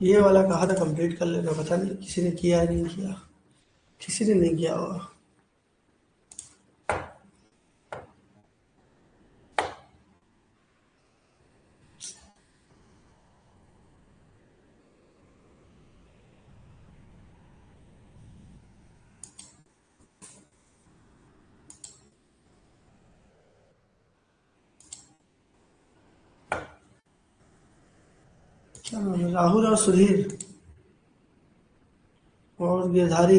ये वाला कहा था कंप्लीट कर लेना, पता नहीं किसी ने किया है नहीं किया, किसी ने नहीं किया होगा। क्या नाम है? राहुल और सुधीर और गिरधारी।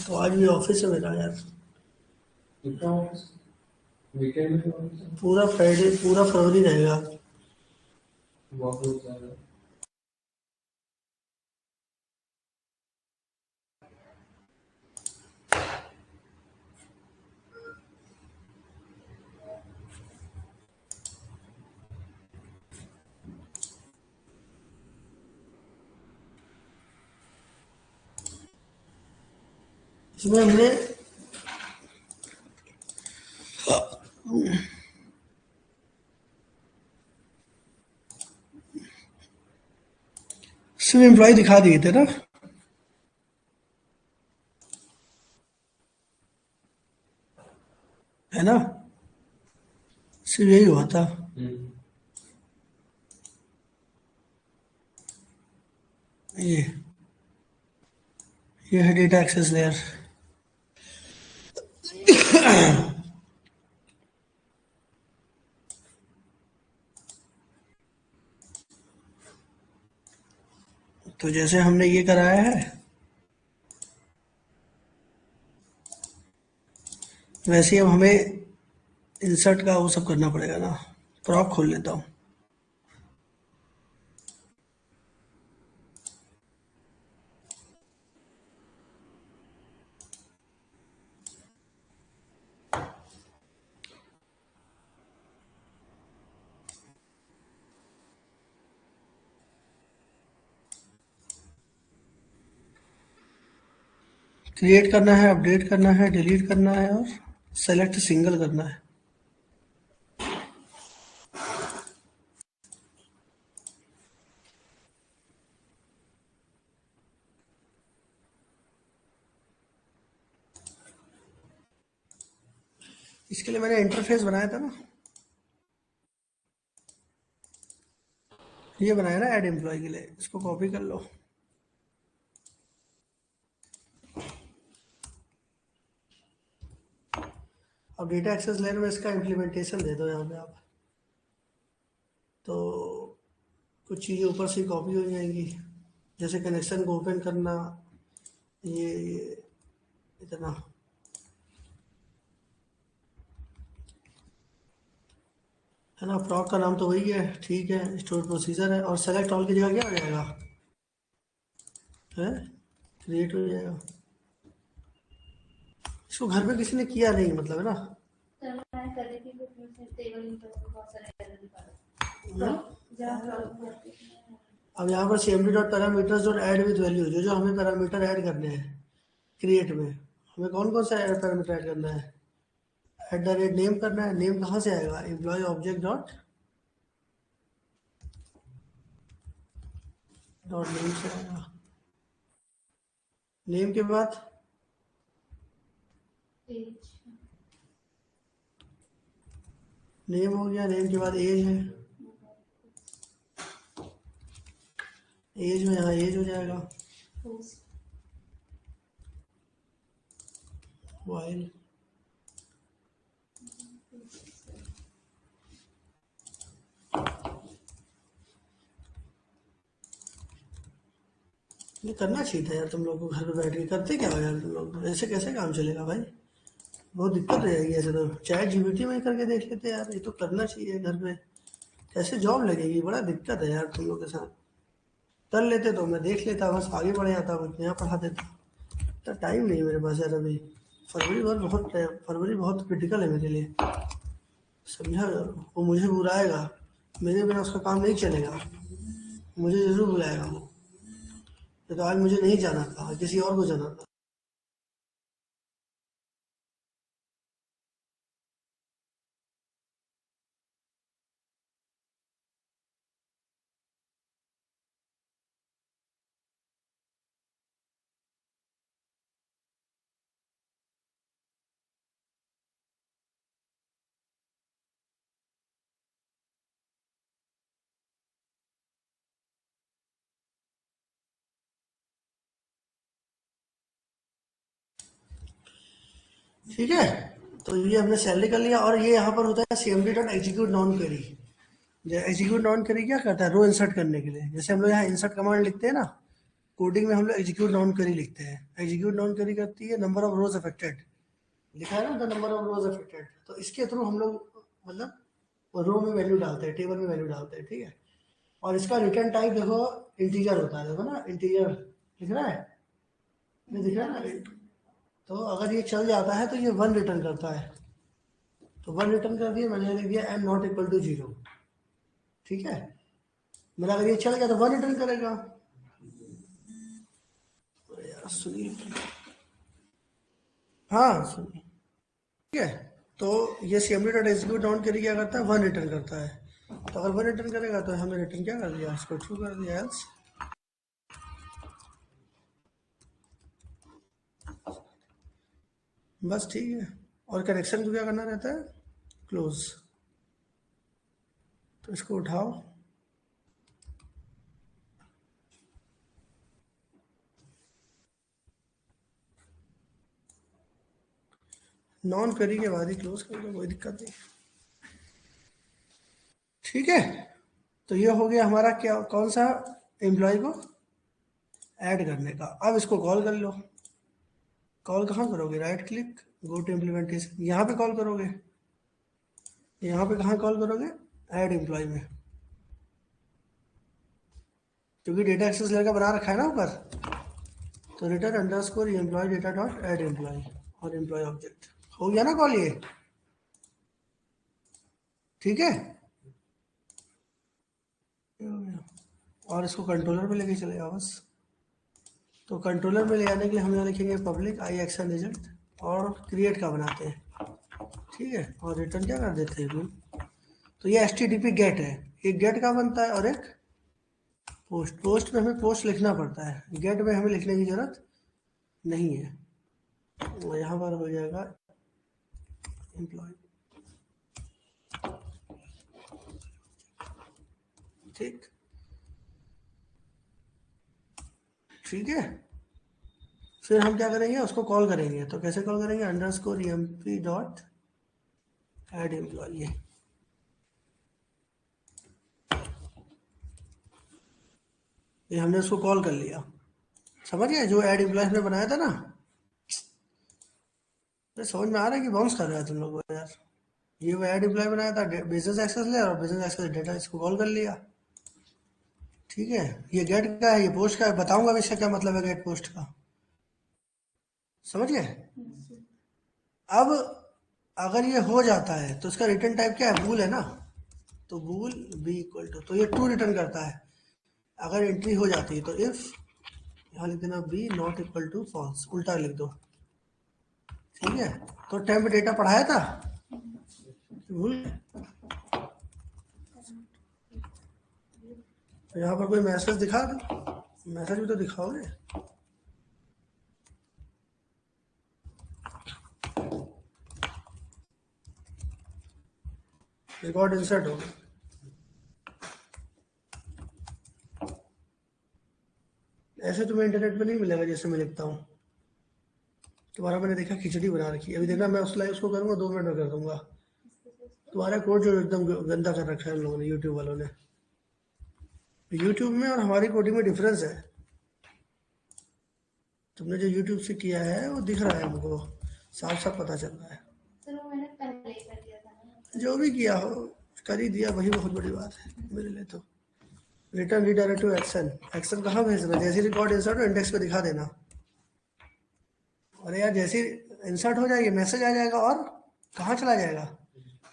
तो आज भी ऑफिस है मेरा यार। कितना ऑफिस वीकेंड में ऑफिस है? पूरा फ्राइडे, पूरा फरवरी रहेगा। बहुत लोग जा रहे हैं। इसमें हमने सिर्फ एम्प्लॉय दिखा दिए थे ना। है ना, सिर्फ यही हुआ था। ये ये है डेटा एक्सेस लेयर। तो जैसे हमने ये कराया है वैसे ही अब हमें इंसर्ट का वो सब करना पड़ेगा ना। प्रॉप खोल लेता हूँ। क्रिएट करना है, अपडेट करना है, डिलीट करना है और सेलेक्ट सिंगल करना है। इसके लिए मैंने इंटरफेस बनाया था ना, ये बनाया ना ऐड एम्प्लॉय के लिए। इसको कॉपी कर लो। अब डेटा एक्सेस लेयर में इसका इम्प्लीमेंटेशन दे दो यहाँ पे आप, तो कुछ चीज़ें ऊपर से कॉपी हो जाएंगी। जैसे कनेक्शन को ओपन करना, ये इतना। है ना, प्रॉक का नाम तो वही है, ठीक है, स्टोर प्रोसीजर है और सेलेक्ट ऑल की जगह क्या हो जाएगा है, क्रिएट हो जाएगा। इसको घर पे किसी ने किया नहीं मतलब, है ना। अब यहाँ पर cmd dot parameters dot add with value, जो जो हमें पैरामीटर ऐड करने हैं क्रिएट में, हमें कौन कौन सा पैरामीटर ऐड करना है। एट द रेट नेम करना है। नेम कहाँ से आएगा, employee object dot dot name से आएगा। नेम के बाद नेम हो गया, नेम के बाद एज है, एज में यहाँ एज हो जाएगा। वाइल ये करना चाहिए था यार तुम लोग को, घर पे बैठ के करते क्या हो यार तुम लोग, ऐसे कैसे काम चलेगा भाई। बहुत दिक्कत रहेगी ऐसे तो। चैट जीपीटी में ही करके देख लेते यार, ये तो करना चाहिए घर पे। कैसे जॉब लगेगी, बड़ा दिक्कत है यार तुम लोग के साथ। कर लेते तो मैं देख लेता, बस आगे बढ़ जाता, बस यहाँ पढ़ा देता। इतना टाइम नहीं है मेरे पास यार अभी। फरवरी बहुत क्रिटिकल है मेरे लिए, समझा। वो मुझे बुलाएगा मेरे बिना उसका काम नहीं चलेगा, मुझे ज़रूर बुलाएगा वो। ये तो आज मुझे नहीं जाना था, किसी और को जाना था। ठीक है, तो ये हमने सैलरी कर लिया। और ये यहाँ पर होता है cmd dot execute non query. Execute non query क्या करता है, रो इंसर्ट करने के लिए। जैसे हम लोग यहाँ इंसर्ट कमांड लिखते हैं ना, कोडिंग में हम लोग एग्जीक्यूट नॉन क्वेरी लिखते हैं। एग्जीक्यूट नॉन क्वेरी करती है नंबर ऑफ रोज अफेक्टेड, लिखा है ना the number of rose affected. तो इसके थ्रू हम लोग मतलब रो में वैल्यू डालते हैं, टेबल में वैल्यू डालते हैं, ठीक है। और इसका रिटर्न टाइप देखो इंटीजर होता है, देखो ना इंटीजर दिख रहा है, ये दिख रहा है ना। तो अगर ये चल जाता है तो ये 1 रिटर्न करता है। तो 1 रिटर्न कर दिया, मैंने लिख दिया n नॉट इक्वल टू 0, ठीक है। मेरा अगर ये चल गया तो 1 रिटर्न करेगा। अरे यार सुनिए, हाँ सुनिए, ठीक है। तो ये cmd डॉट एग्जीक्यूट डाउन करी क्या करता है, 1 रिटर्न करता है। तो अगर 1 रिटर्न करेगा तो हमने रिटर्न क्या कर दिया, इसको ट्रू कर दिया, एल्स। बस ठीक है। और कनेक्शन को क्या करना रहता है, क्लोज। तो इसको उठाओ, नॉन क्वेरी के बाद ही क्लोज कर दो, कोई दिक्कत नहीं, ठीक है। तो ये हो गया हमारा क्या, कौन सा, एम्प्लॉय को ऐड करने का। अब इसको कॉल कर लो। कॉल कहाँ करोगे, right click, go to implementation, यहाँ पे कॉल करोगे। यहाँ पे कहाँ कॉल करोगे, ऐड एम्प्लॉय में, क्योंकि डेटा एक्सेस लड़का बना रखा है ना ऊपर। तो return underscore employee data dot add employee और एम्प्लॉय ऑब्जेक्ट, हो गया ना कॉल ये, ठीक है। और इसको कंट्रोलर पे लेके चले जाओ बस। तो कंट्रोलर में ले आने के लिए हम यहाँ लिखेंगे पब्लिक आई एक्शन रिजल्ट और क्रिएट का बनाते हैं, ठीक है। और रिटर्न क्या कर देते हैं, तो ये HTTP गेट है, एक गेट का बनता है और एक पोस्ट। पोस्ट में हमें पोस्ट लिखना पड़ता है, गेट में हमें लिखने की जरूरत नहीं है। तो यहाँ पर हो जाएगा एम्प्लॉय, ठीक, ठीक है। फिर हम क्या करेंगे, उसको कॉल करेंगे। तो कैसे कॉल करेंगे, underscore emp dot add employee, ये हमने उसको कॉल कर लिया, समझ गए, जो ऐड एम्प्लॉय हमने बनाया था ना। तो समझ में आ रहा है कि बाउंस कर रहा है तुम लोगों को यार। ये वो ऐड एम्प्लॉय बनाया था, बिजनेस एक्सेस ले और बिजनेस एक्सेस डेटा इसको कॉल कर लिया, ठीक है। ये गेट का है, ये पोस्ट का है, बताऊंगा भी इसका क्या मतलब है गेट पोस्ट का, समझ गए। अब अगर ये हो जाता है तो इसका रिटर्न टाइप क्या है, बूल है ना। तो बूल बी इक्वल टू, तो ये ट्रू रिटर्न करता है। अगर एंट्री हो जाती है तो इफ, यहाँ लिख देना B not equal to false, उल्टा लिख दो, ठीक है। तो टेम्प डेटा पढ़ाया था, भूल गए? तो यहाँ पर कोई मैसेज दिखा दो, मैसेज भी तो दिखाओगे। रिकॉर्ड इंसर्ट हो गया, ऐसे तुम्हें इंटरनेट पे नहीं मिलेगा जैसे मैं लिखता हूँ। तुम्हारा मैंने देखा खिचड़ी बना रखी है, अभी देखना मैं उस लाइव उसको करूँगा 2 मिनट में कर दूंगा। तुम्हारा कोड जो एकदम गंदा कर रखा है उन लोगों ने, यूट्यूब वालों ने। यूट्यूब में और हमारी कोडिंग में डिफरेंस है। तुमने जो यूट्यूब से किया है वो दिख रहा है हमको, साफ साफ पता चल रहा है। चलो मैंने पहले ही कर दिया था ना। जो भी किया हो, कर ही दिया, वही बहुत बड़ी बात है मेरे लिए तो। Return redirect to action, action कहाँ भेजना, जैसे रिकॉर्ड इंसर्ट हो इंडेक्स पे दिखा देना। अरे यार जैसे इंसर्ट हो जाएगी मैसेज आ जाएगा और कहाँ चला जाएगा,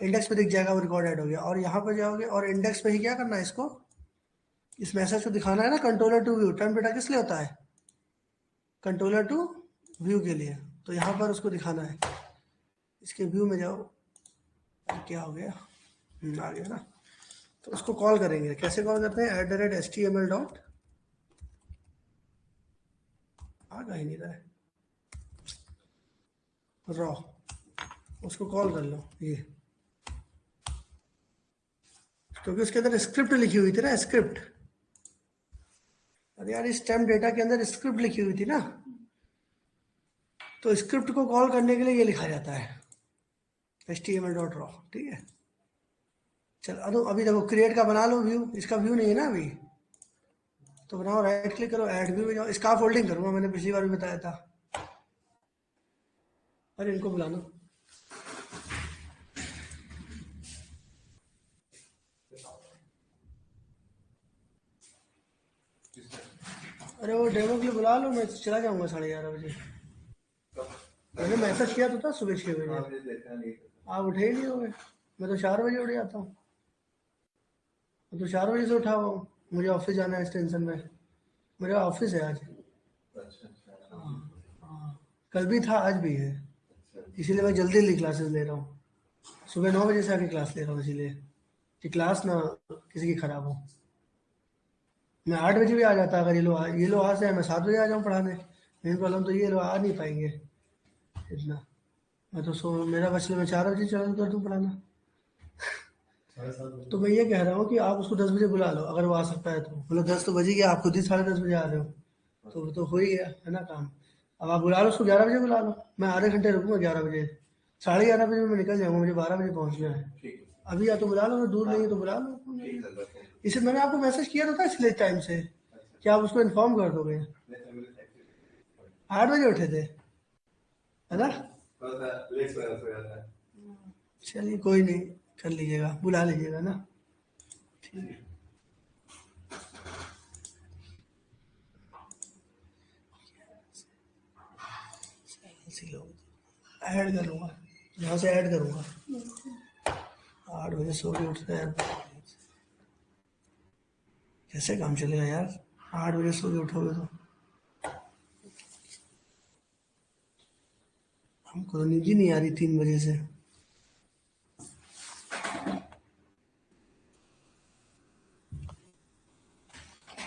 इंडेक्स पे दिख जाएगा वो रिकॉर्ड ऐड हो गया। और यहाँ पर जाओगे और इंडेक्स पे ही क्या करना है, इसको इस मैसेज को दिखाना है ना, कंट्रोलर टू व्यू। टर्न बेटा किस लिए होता है, कंट्रोलर टू व्यू के लिए। तो यहाँ पर उसको दिखाना है, इसके व्यू में जाओ। क्या हो गया, आ गया ना। तो उसको कॉल करेंगे, कैसे कॉल करते हैं, @html डॉट, आ ही नहीं रहा है, रॉ, उसको कॉल कर लो ये, क्योंकि उसके अंदर स्क्रिप्ट लिखी हुई थी ना, स्क्रिप्ट। अरे यार इस टेम्प डेटा के अंदर स्क्रिप्ट लिखी हुई थी ना, तो स्क्रिप्ट को कॉल करने के लिए ये लिखा जाता है html डॉट रॉ। ठीक है, चलो अभी देखो क्रिएट का बना लो व्यू, इसका व्यू नहीं है ना अभी, तो बनाओ, राइट क्लिक करो, ऐड व्यू में जाओ। इसका फोल्डिंग करूंगा, मैंने पिछली बार भी बताया था। अरे इनको बुला लो, अरे वो डेमो के लिए बुला लो, मैं चला जाऊंगा 11:30 बजे। मैंने मैसेज किया तो था सुबह 6 बजे, आप उठे ही नहीं होगे। मैं तो 4 बजे उठ जाता हूँ, मैं तो 4 बजे से उठा हुआ हूँ। मुझे ऑफिस जाना है इस टेंशन में, मेरा ऑफिस है आज। हाँ, कल भी था, आज भी है, इसीलिए मैं जल्दी जल्दी क्लासेस ले रहा हूँ। सुबह 9 बजे से आके क्लास ले रहा हूँ, इसीलिए कि क्लास ना किसी की खराब हो। मैं 8 बजे भी आ जाता, अगर ये लोग आज से है, मैं 7 बजे आ जाऊँ पढ़ाने। मेन प्रॉब्लम तो ये लोग आ नहीं पाएंगे इतना। मैं तो मेरा बचले में 4 बजे चला कर दूँ पढ़ाना। तो मैं ये कह रहा हूँ कि आप उसको 10 बजे बुला लो, अगर वो आ सकता है तो। मतलब 10 तो बज ही गया, आप खुद ही 10:30 बजे आ रहे हो, तो वो तो हो ही गया है ना काम। अब आप बुला लो उसको, 11 बजे बुला लो, मैं आधे घंटे रुकूंगा 11 बजे। 11:30 बजे में निकल जाऊंगा, मुझे 12 बजे पहुंचना है। अभी या तो बुला लो, दूर नहीं है तो बुला लो। इसे मैंने आपको मैसेज किया था इसलिए टाइम से, क्या आप उसको इन्फॉर्म कर दोगे। 8 बजे उठे थे, है ना। चलिए कोई नहीं, कर लीजिएगा, बुला लीजिएगा ना। ठीक है, इसी लोग ऐड करूँगा, यहाँ से ऐड करूँगा। 8 बजे सो के उठते हैं यार, कैसे काम चलेगा यार, 8 बजे सो के उठोगे तो। हमको तो नींद ही नहीं आ रही 3 बजे से।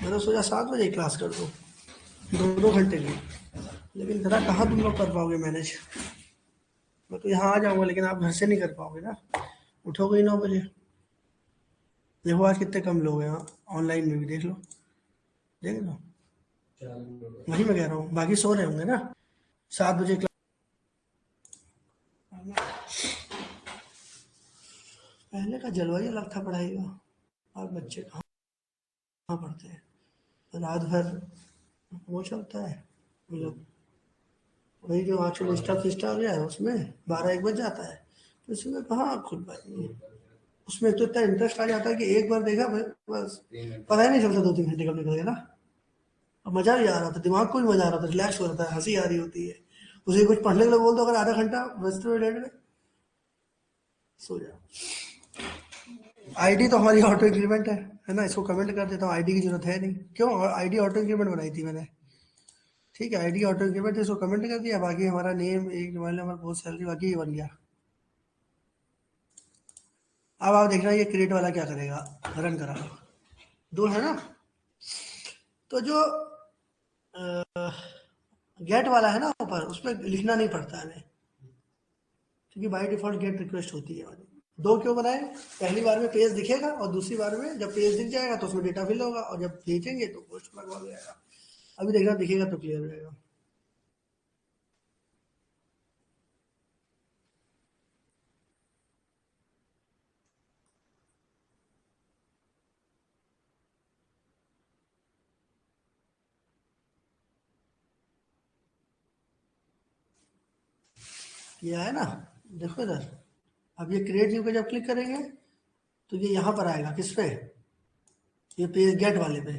मैं तो सोचा 7 बजे क्लास कर दूँ, 2-2 घंटे की, लेकिन जरा कहाँ तुम लोग कर पाओगे मैनेज। मैं तो यहाँ आ जाऊँगा, लेकिन आप घर से नहीं कर पाओगे ना, उठोगे ही 9 बजे। देखो आज कितने कम लोग हैं यहाँ, ऑनलाइन में भी देख लो, देख लो, वही मैं कह रहा हूँ, बाकी सो रहे होंगे ना। 7 बजे क्लास, पहले का जलवा ही अलग था पढ़ाई का, और बच्चे कहाँ पढ़ते हैं, रात भर वो चलता है, मतलब वही जो आजकल इंस्टा फिस्टा आ गया है, उसमें 12-1 बज जाता है, तो इसमें कहाँ खुल पाएंगे। उसमें तो इतना इंटरेस्ट आ जाता है कि एक बार देखा बस पता ही नहीं चलता 2-3 घंटे कब निकल गया ना। और मजा भी आ रहा था, दिमाग को भी मजा आ रहा था, रिलैक्स हो रहा था, हंसी आ रही होती है। उसे कुछ पढ़ने के लिए बोल दो, अगर आधा घंटा बजते हुए लेट गए, सो जाओ। आईडी तो हमारी ऑटो इंक्रीमेंट है ना, इसको कमेंट कर देता हूँ, आईडी की जरूरत है नहीं। क्यों, आईडी ऑटो इंक्रीमेंट बनाई थी मैंने, ठीक है, आईडी ऑटो इंक्रीमेंट इसको कमेंट कर दिया, बाकी हमारा नेम, एक मोबाइल नंबर, पोस्ट, सैलरी, बाकी ये बन गया। अब आप देखना ये क्रिएट वाला क्या करेगा, रन करा, दो है ना। तो जो गेट वाला है ना ऊपर, उसमें लिखना नहीं पड़ता है हमें, क्योंकि बाय डिफॉल्ट गेट रिक्वेस्ट होती है हमारी। दो क्यों बनाए, पहली बार में पेज दिखेगा, और दूसरी बार में जब पेज दिख जाएगा तो उसमें डेटा फिल होगा, और जब भेजेंगे तो पोस्ट लगवा जाएगा। अभी देखना दिखेगा तो क्लियर हो जाएगा। ये है ना, देखो इधर। अब ये क्रिएट व्यू पे जब क्लिक करेंगे तो ये यहाँ पर आएगा, किस पे, ये पेज गेट वाले पे।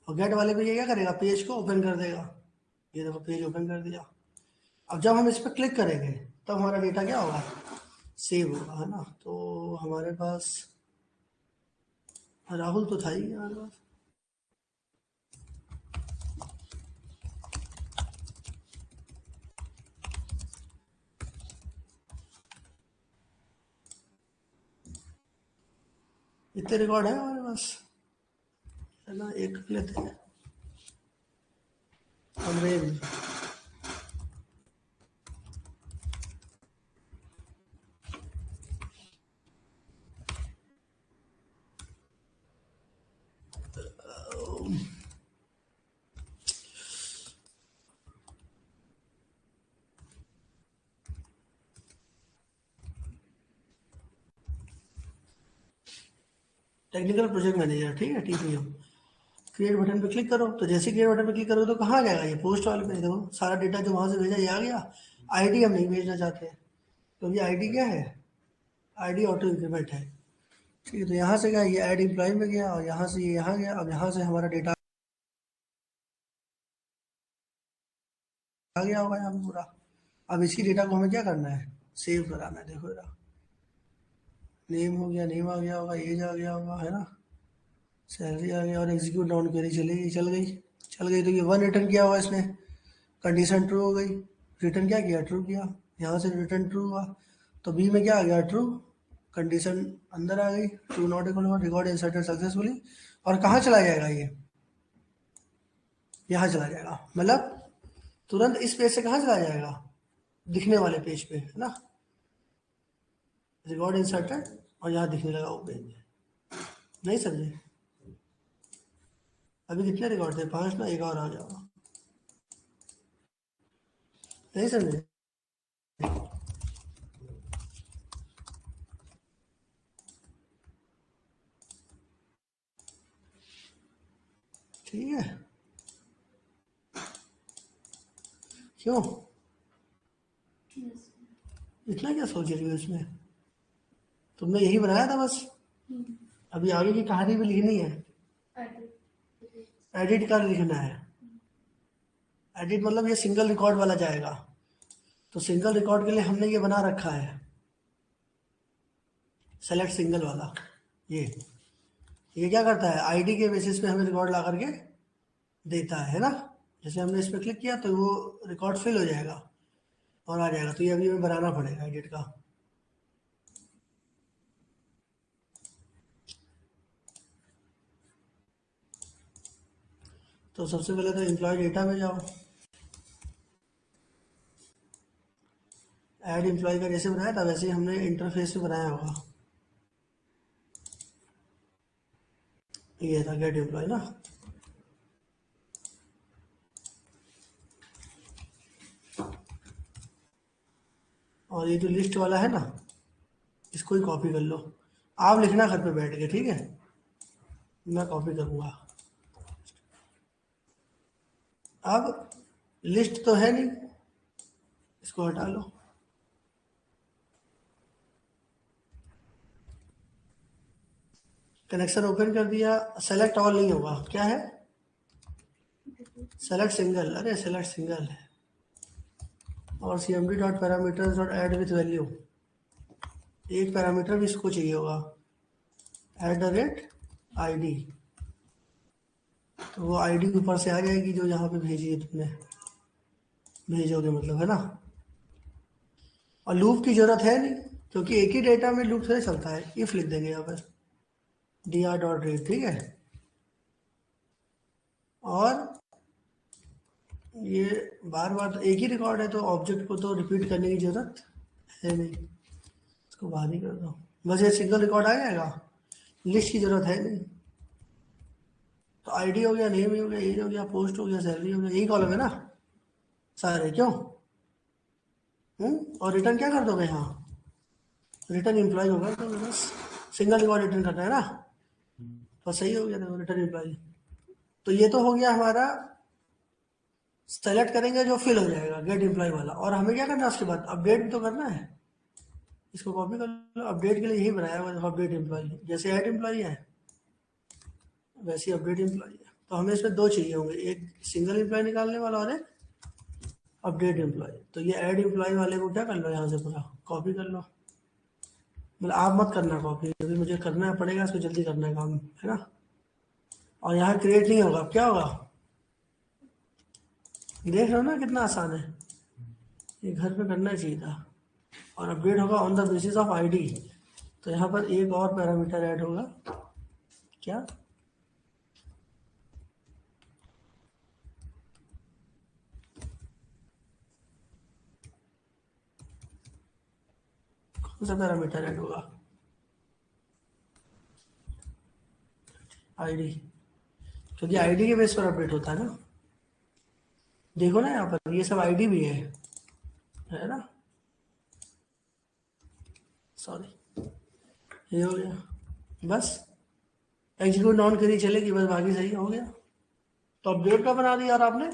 और गेट वाले पे ये क्या करेगा, पेज को ओपन कर देगा। ये देखो पेज ओपन कर दिया। अब जब हम इस पर क्लिक करेंगे तब हमारा डेटा क्या होगा, सेव होगा, है ना। तो हमारे पास राहुल तो था ही हमारे पास। इतने रिकॉर्ड है हमारे पास, है ना। एक कर लेते हैं अमरेंद्र। टेक्निकल प्रोजेक्ट मैनेजर, ठीक है, TPM। क्रिएट बटन पे क्लिक करो, तो जैसे क्रिएट बटन पे क्लिक करोगे तो कहाँ जाएगा, ये पोस्ट वाले पे। देखो सारा डेटा जो वहां से भेजा ये आ गया। आईडी हम नहीं भेजना चाहते, क्योंकि आईडी क्या है, आईडी ऑटो इंक्रीमेंट है, ठीक है। तो यहाँ से क्या, ये ऐड एम्प्लॉय में गया और यहाँ से ये यहाँ गया। अब यहाँ से हमारा डेटा आ गया होगा यहाँ पे पूरा। अब इसी डेटा को हमें क्या करना है, सेव कराना है। देखो जरा, नेम हो गया, नेम आ गया होगा, एज आ गया होगा, है ना, सैलरी आ गया, और एग्जीक्यूट डाउन क्वेरी चलेगी, चल गई। चल गई तो ये 1 रिटर्न किया हुआ इसने, कंडीशन ट्रू हो गई। रिटर्न क्या किया, ट्रू किया। यहाँ से रिटर्न ट्रू हुआ, तो बी में क्या आ गया, ट्रू। कंडीशन अंदर आ गई, true not equal, record inserted successfully. और कहाँ चला जाएगा ये, यहाँ चला जाएगा, मतलब तुरंत इस पेज से कहाँ चला जाएगा, दिखने वाले पेज पे, है ना। रिकॉर्ड इंसर्टेड और यहाँ दिखने लगा वो पेज। नहीं समझे, अभी कितने रिकॉर्ड थे, 5 ना, एक और आ जाएगा। नहीं समझे, ठीक है। क्यों, Yes. इतना क्या सोच रही हो इसमें, तुमने यही बनाया था बस। अभी आगे की कहानी भी लिखनी है, एडिट कर लिखना है। एडिट मतलब ये सिंगल रिकॉर्ड वाला जाएगा, तो सिंगल रिकॉर्ड के लिए हमने ये बना रखा है, सेलेक्ट सिंगल वाला। ये क्या करता है, आईडी के बेसिस पे हमें रिकॉर्ड ला करके देता है ना। जैसे हमने इस पर क्लिक किया तो वो रिकॉर्ड फिल हो जाएगा और आ जाएगा। तो ये अभी हमें बनाना पड़ेगा एडिट का। तो सबसे पहले तो एम्प्लॉय डेटा में जाओ, ऐड एम्प्लॉय का जैसे बनाया था वैसे ही हमने इंटरफेस में बनाया होगा। ये था गेट एम्प्लॉय ना। और ये जो लिस्ट वाला है ना, इसको ही कॉपी कर लो। आप लिखना घर पे बैठ के, ठीक है, मैं कॉपी करूँगा। अब लिस्ट तो है नहीं, इसको हटा लो। कनेक्शन ओपन कर दिया, सेलेक्ट ऑल नहीं होगा, क्या है, सेलेक्ट सिंगल। अरे सेलेक्ट सिंगल है। और cmd dot parameters dot add with value, एक पैरामीटर भी इसको चाहिए होगा, @id। तो वो आईडी ऊपर से आ जाएगी जो यहाँ पे भेजी है तुमने, भेजोगे मतलब, है ना। और लूप की जरूरत है नहीं, क्योंकि एक ही डेटा में लूप थोड़े चलता है। इफ लिख देंगे यहाँ पर dr डॉट रीड, ठीक है। और ये बार बार तो एक ही रिकॉर्ड है, तो ऑब्जेक्ट को तो रिपीट करने की जरूरत है नहीं, इसको बाहर ही कर दो। बस ये सिंगल रिकॉर्ड आ जाएगा, लिस्ट की जरूरत है नहीं। तो आईडी हो गया, नेम हो गया, एज हो गया, पोस्ट हो गया, सैलरी हो गया, यही कॉलम है ना सारे, क्यों। और रिटर्न क्या कर दोगे यहाँ, रिटर्न एम्प्लॉय होगा, तो बस सिंगल रिकॉर्ड रिटर्न करना है ना। तो सही हो गया, देखो रिटर्न एम्प्लॉय। तो ये तो हो गया हमारा, सेलेक्ट करेंगे जो फिल हो जाएगा, गेट एम्प्लॉय वाला। और हमें क्या करना है उसके बाद, अपडेट भी तो करना है। इसको कॉपी कर लो, अपडेट के लिए यही बनाया हुआ है, अपडेट एम्प्लॉय। जैसे ऐड एम्प्लॉय है वैसे ही अपडेट एम्प्लॉय है। तो हमें इसमें दो चाहिए होंगे, एक सिंगल एम्प्लॉय निकालने वाला और एक अपडेट एम्प्लॉय। तो ये ऐड एम्प्लॉय वाले को क्या कर लो, यहाँ से पूरा कॉपी कर लो। मतलब आप मत करना कॉपी, क्योंकि मुझे करना पड़ेगा, इसको जल्दी करना है काम, है ना। और यहाँ क्रिएट नहीं होगा, अब क्या होगा, देख रहे हो ना कितना आसान है, ये घर पे करना चाहिए था। और अपडेट होगा on the basis of ID, तो यहाँ पर एक और पैरामीटर ऐड होगा, क्या, कौन सा पैरामीटर ऐड होगा, आईडी, क्योंकि आईडी के बेस पर अपडेट होता है ना। देखो ना यहाँ पर ये सब आईडी भी है ना, सॉरी, ये हो गया, बस एग्जीक्यूट ऑन करी चलेगी, बस बाकी सही हो गया। तो अपडेट का बना दिया और आपने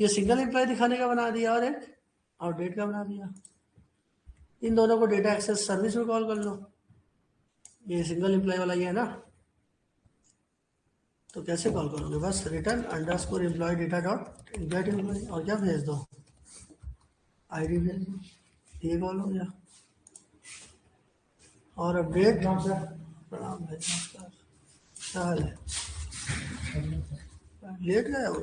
ये सिंगल एम्प्लॉय दिखाने का बना दिया, और एक अपडेट का बना दिया। इन दोनों को डेटा एक्सेस सर्विस में कॉल कर लो, ये सिंगल एम्प्लॉय वाला ये है ना, तो कैसे कॉल करोगे, बस return underscore employee data dot get employee, और क्या भेज दो, आईडी भेज दो, ये कॉल हो गया। और अपडेट, प्रणाम भाई, नमस्कार, क्या हाल है, लेट गया हो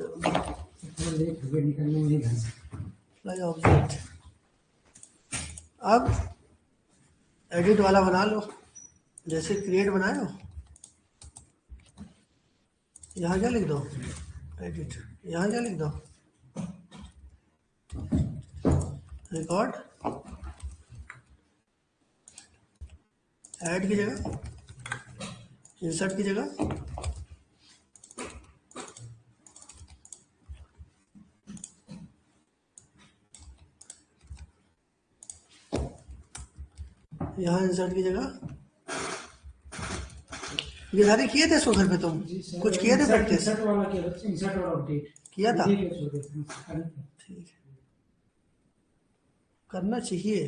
ऑब्जेक्ट। अब एडिट वाला बना लो, जैसे क्रिएट बनाए हो, यहाँ क्या लिख दो, एडिट, यहाँ क्या लिख दो, रिकॉर्ड, ऐड की जगह इंसर्ट की जगह यहाँ इंसर्ट की जगह, ये सारे किए थे इसको घर पे, तुम कुछ किए थे प्रैक्टिस, इंसर्ट वाला किया था, इंसर्ट और अपडेट किया था, ठीक है, करना चाहिए,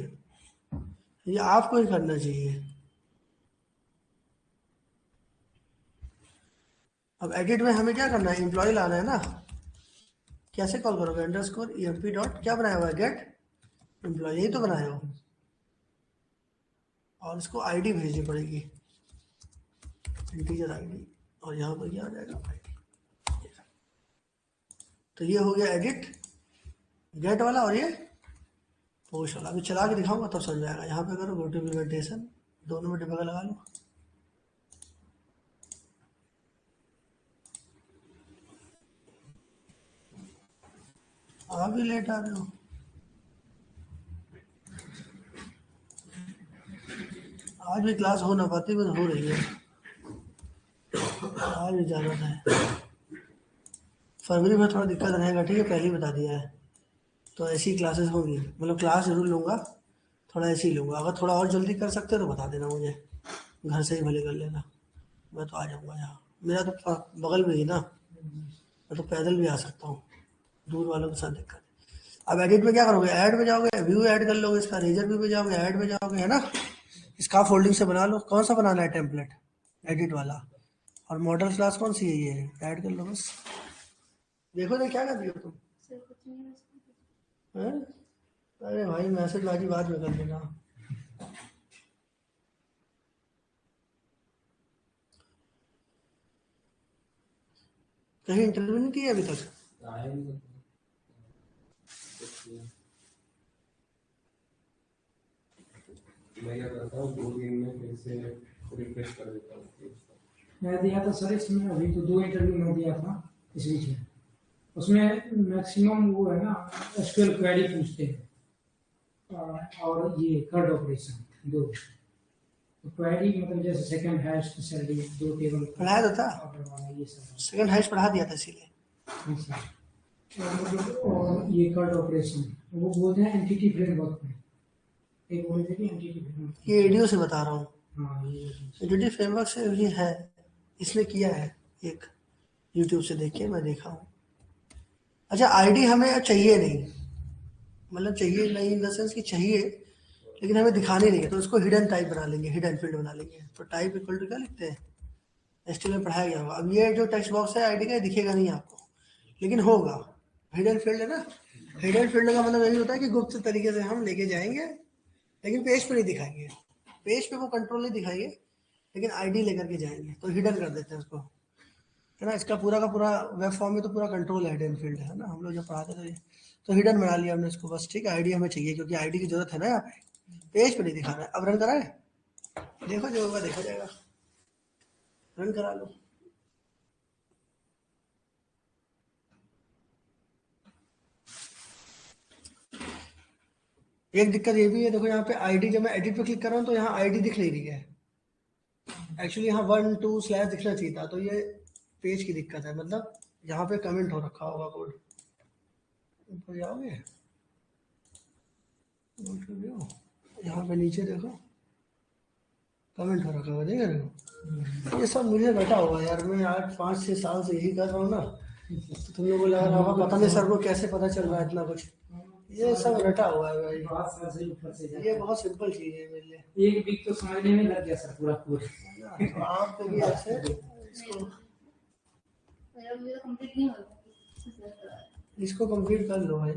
ये आपको ही करना चाहिए। अब एडिट में हमें क्या करना है, एम्प्लॉय लाना है ना, कैसे कॉल करोगे, अंडरस्कोर emp डॉट क्या बनाया हुआ है, गेट एम्प्लॉय, यही तो बनाया हो, और इसको आईडी भेजनी पड़ेगी, इंटीजर आईडी, और यहाँ पर क्या आ जाएगा, आईडी। तो ये हो गया एडिट गेट वाला, और ये पोस्ट वाला। अभी चला के दिखाऊंगा तब समझ जाएगा। यहाँ पे करो गो टू इम्प्लीमेंटेशन, दोनों में डिबगर लगा लो, आप भी लेट आ रहे हो, आज भी क्लास हो ना पाती, बस हो रही है, आज भी जाना था। फरवरी में थोड़ा दिक्कत रहेगा, ठीक है, पहले ही बता दिया है। तो ऐसी क्लासेस होंगी, मतलब क्लास जरूर लूँगा, थोड़ा ऐसे ही लूँगा। अगर थोड़ा और जल्दी कर सकते हो तो बता देना मुझे, घर से ही भले कर लेना, मैं तो आ जाऊँगा यहाँ, मेरा तो बगल में ही ना, मैं तो पैदल भी आ सकता हूँ, दूर वालों के साथ दिक्कत। अब एडिट में क्या करोगे, ऐड में जाओगे, व्यू ऐड कर लोगे, इसका रेजर व्यू में जाओगे, ऐड में जाओगे, है ना, इसका फोल्डिंग से बना लो, कौन सा बनाना है टेम्पलेट, एडिट वाला, और मॉडल क्लास कौन सी है, ये ऐड कर लो बस। देखो तो क्या कर रही हो तुम, सर कुछ नहीं है हैं? अरे भाई मैसेज बाजी बाद में कर लेना। कहीं इंटरव्यू नहीं किया अभी तक, मैं क्या करता हूँ 2 दिन में फिर से रिफ्रेश कर देता हूँ। मैं दिया था सर इसमें, अभी तो 2 इंटरव्यू मैं दिया था इस बीच में, उसमें मैक्सिमम वो है ना एसक्यूएल क्वेरी पूछते हैं, और ये कर्ड ऑपरेशन 2, तो क्वेरी मतलब जैसे सेकंड हैश स्पेशली 2 टेबल पढ़ाया तो था, ये सब, सेकंड हैश पढ़ा दिया था इसीलिए। और ये कर्ड ऑपरेशन वो बोलते हैं एंटिटी फ्रेमवर्क में, एक बोलते हैं कि एंटिटी फ्रेमवर्क, ये एडीओ से बता रहा हूँ, हाँ ये एडीओ फ्रेमवर्क से ये है, इसने किया है एक, यूट्यूब से देख के मैं देखा हूँ। अच्छा आईडी हमें चाहिए नहीं, मतलब चाहिए नहीं इन द सेंस कि चाहिए, लेकिन हमें दिखानी नहीं है, तो उसको हिडन टाइप बना लेंगे, हिडन फील्ड बना लेंगे। तो टाइप इक्वल टू क्या लिखते हैं, एचटीएमएल में पढ़ाया गया होगा। अब ये जो टेक्स्ट बॉक्स है आईडी का, दिखेगा नहीं आपको, लेकिन होगा, हिडन फील्ड है ना। हिडन फील्ड का मतलब यही होता है कि गुप्त तरीके से हम लेके जाएंगे, लेकिन पेज पर नहीं दिखाएंगे, पेज पे वो कंट्रोल नहीं दिखाएंगे, लेकिन आईडी लेकर के जाएंगे, तो हिडन कर देते हैं उसको, है ना। इसका पूरा का पूरा वेब फॉर्म में तो पूरा कंट्रोल है, हिडन फील्ड है ना, हम लोग जब पढ़ाते थे तो हिडन बना लिया हमने इसको बस, ठीक है। आईडी हमें चाहिए क्योंकि आईडी की जरूरत है ना यहाँ पे, पेज पे नहीं दिखाना है। अब रन कराए, देखो जो होगा देखा जाएगा, रन करा लो। एक दिक्कत ये भी है, देखो यहाँ पे आईडी, जब मैं एडिट पे क्लिक कर रहा हूँ तो यहाँ आईडी दिख नहीं रही है, एक्चुअली यहाँ 1 2 दिखना चाहिए था, तो ये पेज की दिक्कत है, मतलब यहाँ पे कमेंट हो रखा होगा कोड। ऊपर जाओगे, यहाँ पे नीचे देखो कमेंट हो रखा होगा, देख रहे हो। ये सब मुझे बैठा हुआ है यार, मैं 8 5 6 साल से यही कर रहा हूँ ना, तो तुम लोगों को लगा रहा होगा पता नहीं सर को कैसे पता चल रहा है इतना कुछ। ये सब रटा हुआ है भाई, बात सर से ऊपर से जाता ये है। बहुत सिंपल चीज है मेरे लिए। एक वीक तो समझने में लग गया सर पूरा कोर्स। तो आप कभी ऐसे इसको मेरा मुझे कंप्लीट नहीं होगा। इसको कंप्लीट कर लो भाई।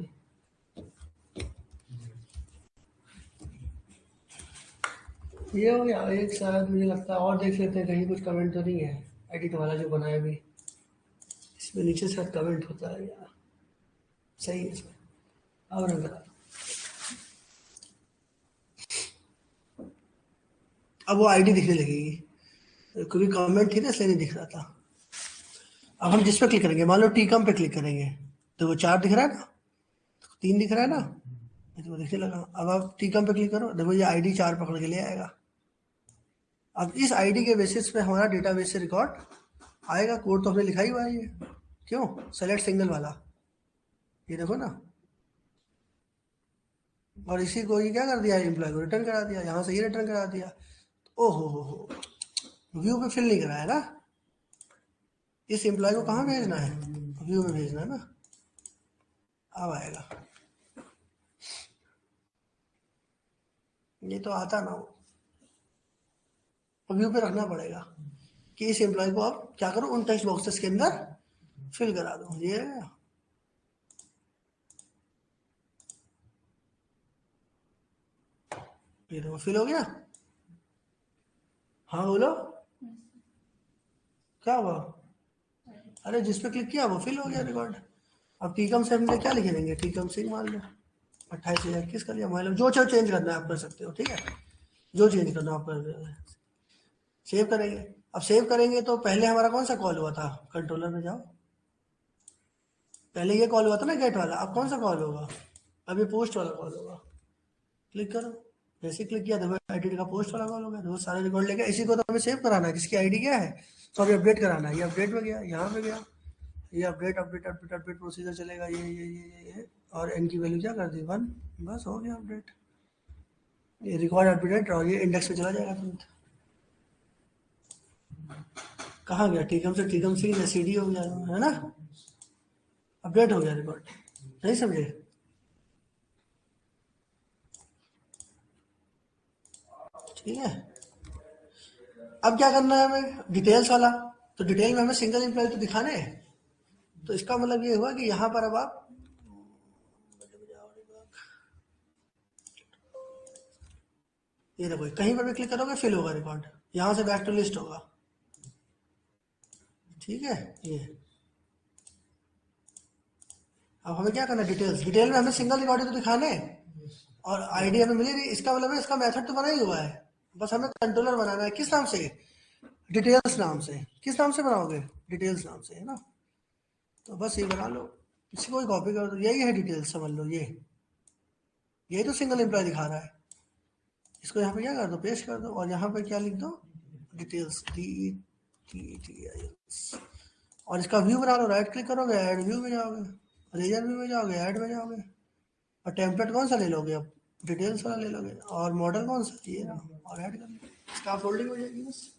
ये हो गया एक, शायद मुझे लगता है और देख लेते हैं कहीं कुछ कमेंट तो नहीं है, एडिट वाला जो बनाया भी, इसमें नीचे शायद कमेंट होता है यार, सही है इसमें। अब रंग करा, अब वो आईडी दिखने लगेगी, क्योंकि कमेंट थी ना इसलिए नहीं दिख रहा था। अब हम जिस पे क्लिक करेंगे, मान लो टीकम पे क्लिक करेंगे, तो वो 4 दिख रहा है ना, 3 दिख रहा है ना, ये तो दिखने लगा। अब आप टीकम पे क्लिक करो, देखो ये आईडी 4 पकड़ के ले आएगा। अब इस आईडी के बेसिस पे हमारा डेटाबेस से रिकॉर्ड आएगा, कोड तो हमने लिखा ही हुआ है ये, क्यों, सेलेक्ट सिंगल वाला, ये देखो ना। और इसी को ये क्या कर दिया, एम्प्लॉय को रिटर्न करा दिया, यहाँ से ये रिटर्न करा दिया। ओहो हो, व्यू पे फिल नहीं कराया ना, इस एम्प्लॉय को कहाँ भेजना है, व्यू में भेजना है ना। अब आएगा, ये तो आता ना हो, व्यू पे रखना पड़ेगा कि इस एम्प्लॉय को अब क्या करो, उन टेक्स्ट बॉक्सेस के अंदर फिल करा दो। ये देखो फिल हो गया। हाँ बोलो, क्या हुआ, अरे जिस पे क्लिक किया वो फिल हो गया रिकॉर्ड। अब टीकम से हमने क्या लिखे देंगे, टीकम सिंह मान लो, 28,021 कर लिया, मोबाइल जो चेंज करना है आप कर सकते हो, ठीक है, जो चेंज करना है आप कर, सेव करेंगे। अब सेव करेंगे तो पहले हमारा कौन सा कॉल हुआ था, कंट्रोलर में जाओ, पहले ये कॉल हुआ था ना गेट वाला, अब कौन सा कॉल होगा, अभी पोस्ट वाला कॉल होगा। क्लिक करो, जैसे क्लिक किया देखो एडिट का पोस्ट वाला कॉल हो गया, देखो सारे रिकॉर्ड लेके, इसी को तो हमें सेव कराना है, जिसकी आईडी क्या है, तो अभी अपडेट कराना है, ये अपडेट में गया, यहाँ पे गया, ये update update update update procedure चलेगा, ये और एन की वैल्यू क्या कर दी 1, बस हो गया अपडेट, ये रिकॉर्ड अपडेट और ये इंडेक्स में चला जाएगा तुरंत। कहाँ गया, टीकम से टीकम सिंह एससीडी हो गया है ना, अपडेट हो गया रिकॉर्ड, नहीं समझे। ठीक है, अब क्या करना है हमें, डिटेल्स वाला, तो डिटेल में हमें सिंगल एम्प्लॉय तो दिखाने हैं, तो इसका मतलब ये हुआ कि यहाँ पर अब आप ये देखो कहीं पर भी क्लिक करोगे फिल होगा रिकॉर्ड, यहाँ से बैक टू लिस्ट होगा, ठीक है। ये अब हमें क्या करना है, डिटेल्स, डिटेल में हमें सिंगल रिकॉर्ड तो दिखाने हैं, और आईडी हमें मिली नहीं, इसका मतलब है इसका मेथड तो बना ही हुआ है, बस हमें कंट्रोलर बनाना है, किस नाम से, डिटेल्स नाम से। किस नाम से बनाओगे, डिटेल्स नाम से, है ना, तो बस ये बना लो, किसी को कॉपी कर दो, यही है डिटेल्स, समझ लो ये, यही तो सिंगल एम्प्लॉय दिखा रहा है, इसको यहाँ पे क्या कर दो, पेस्ट कर दो, और यहाँ पे क्या लिख दो, डिटेल्स, DETEILS, और इसका व्यू बना लो, राइट क्लिक करोगे ऐड व्यू में जाओगे, रेजर व्यू में जाओगे, ऐड में जाओगे, और टेम्पलेट कौन सा ले लोगे, अब डिटेल्स वाला ले लोगे, और मॉडल कौन सा, ये ना, और ऐड कर लो, इसका फोल्डिंग हो जाएगी बस।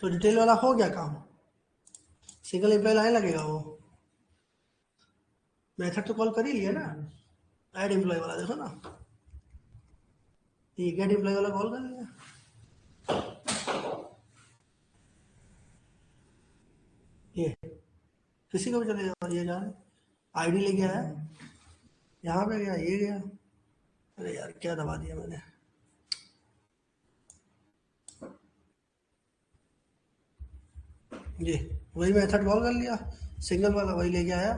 तो डिटेल वाला हो गया काम, सिंगल एम्प्लॉय लाने लगेगा वो। मेथड तो कॉल कर ही लिया ना, ऐड एम्प्लॉय वाला देखो ना, ये गेट एम्प्लॉय वाला कॉल कर लिया। ये किसी को भी चले जाओ, ये जा आईडी लेके आया, यहाँ पे गया, ये गया। अरे यार क्या दबा दिया मैंने। जी वही मेथड कॉल कर लिया, सिंगल वाला वही लेके आया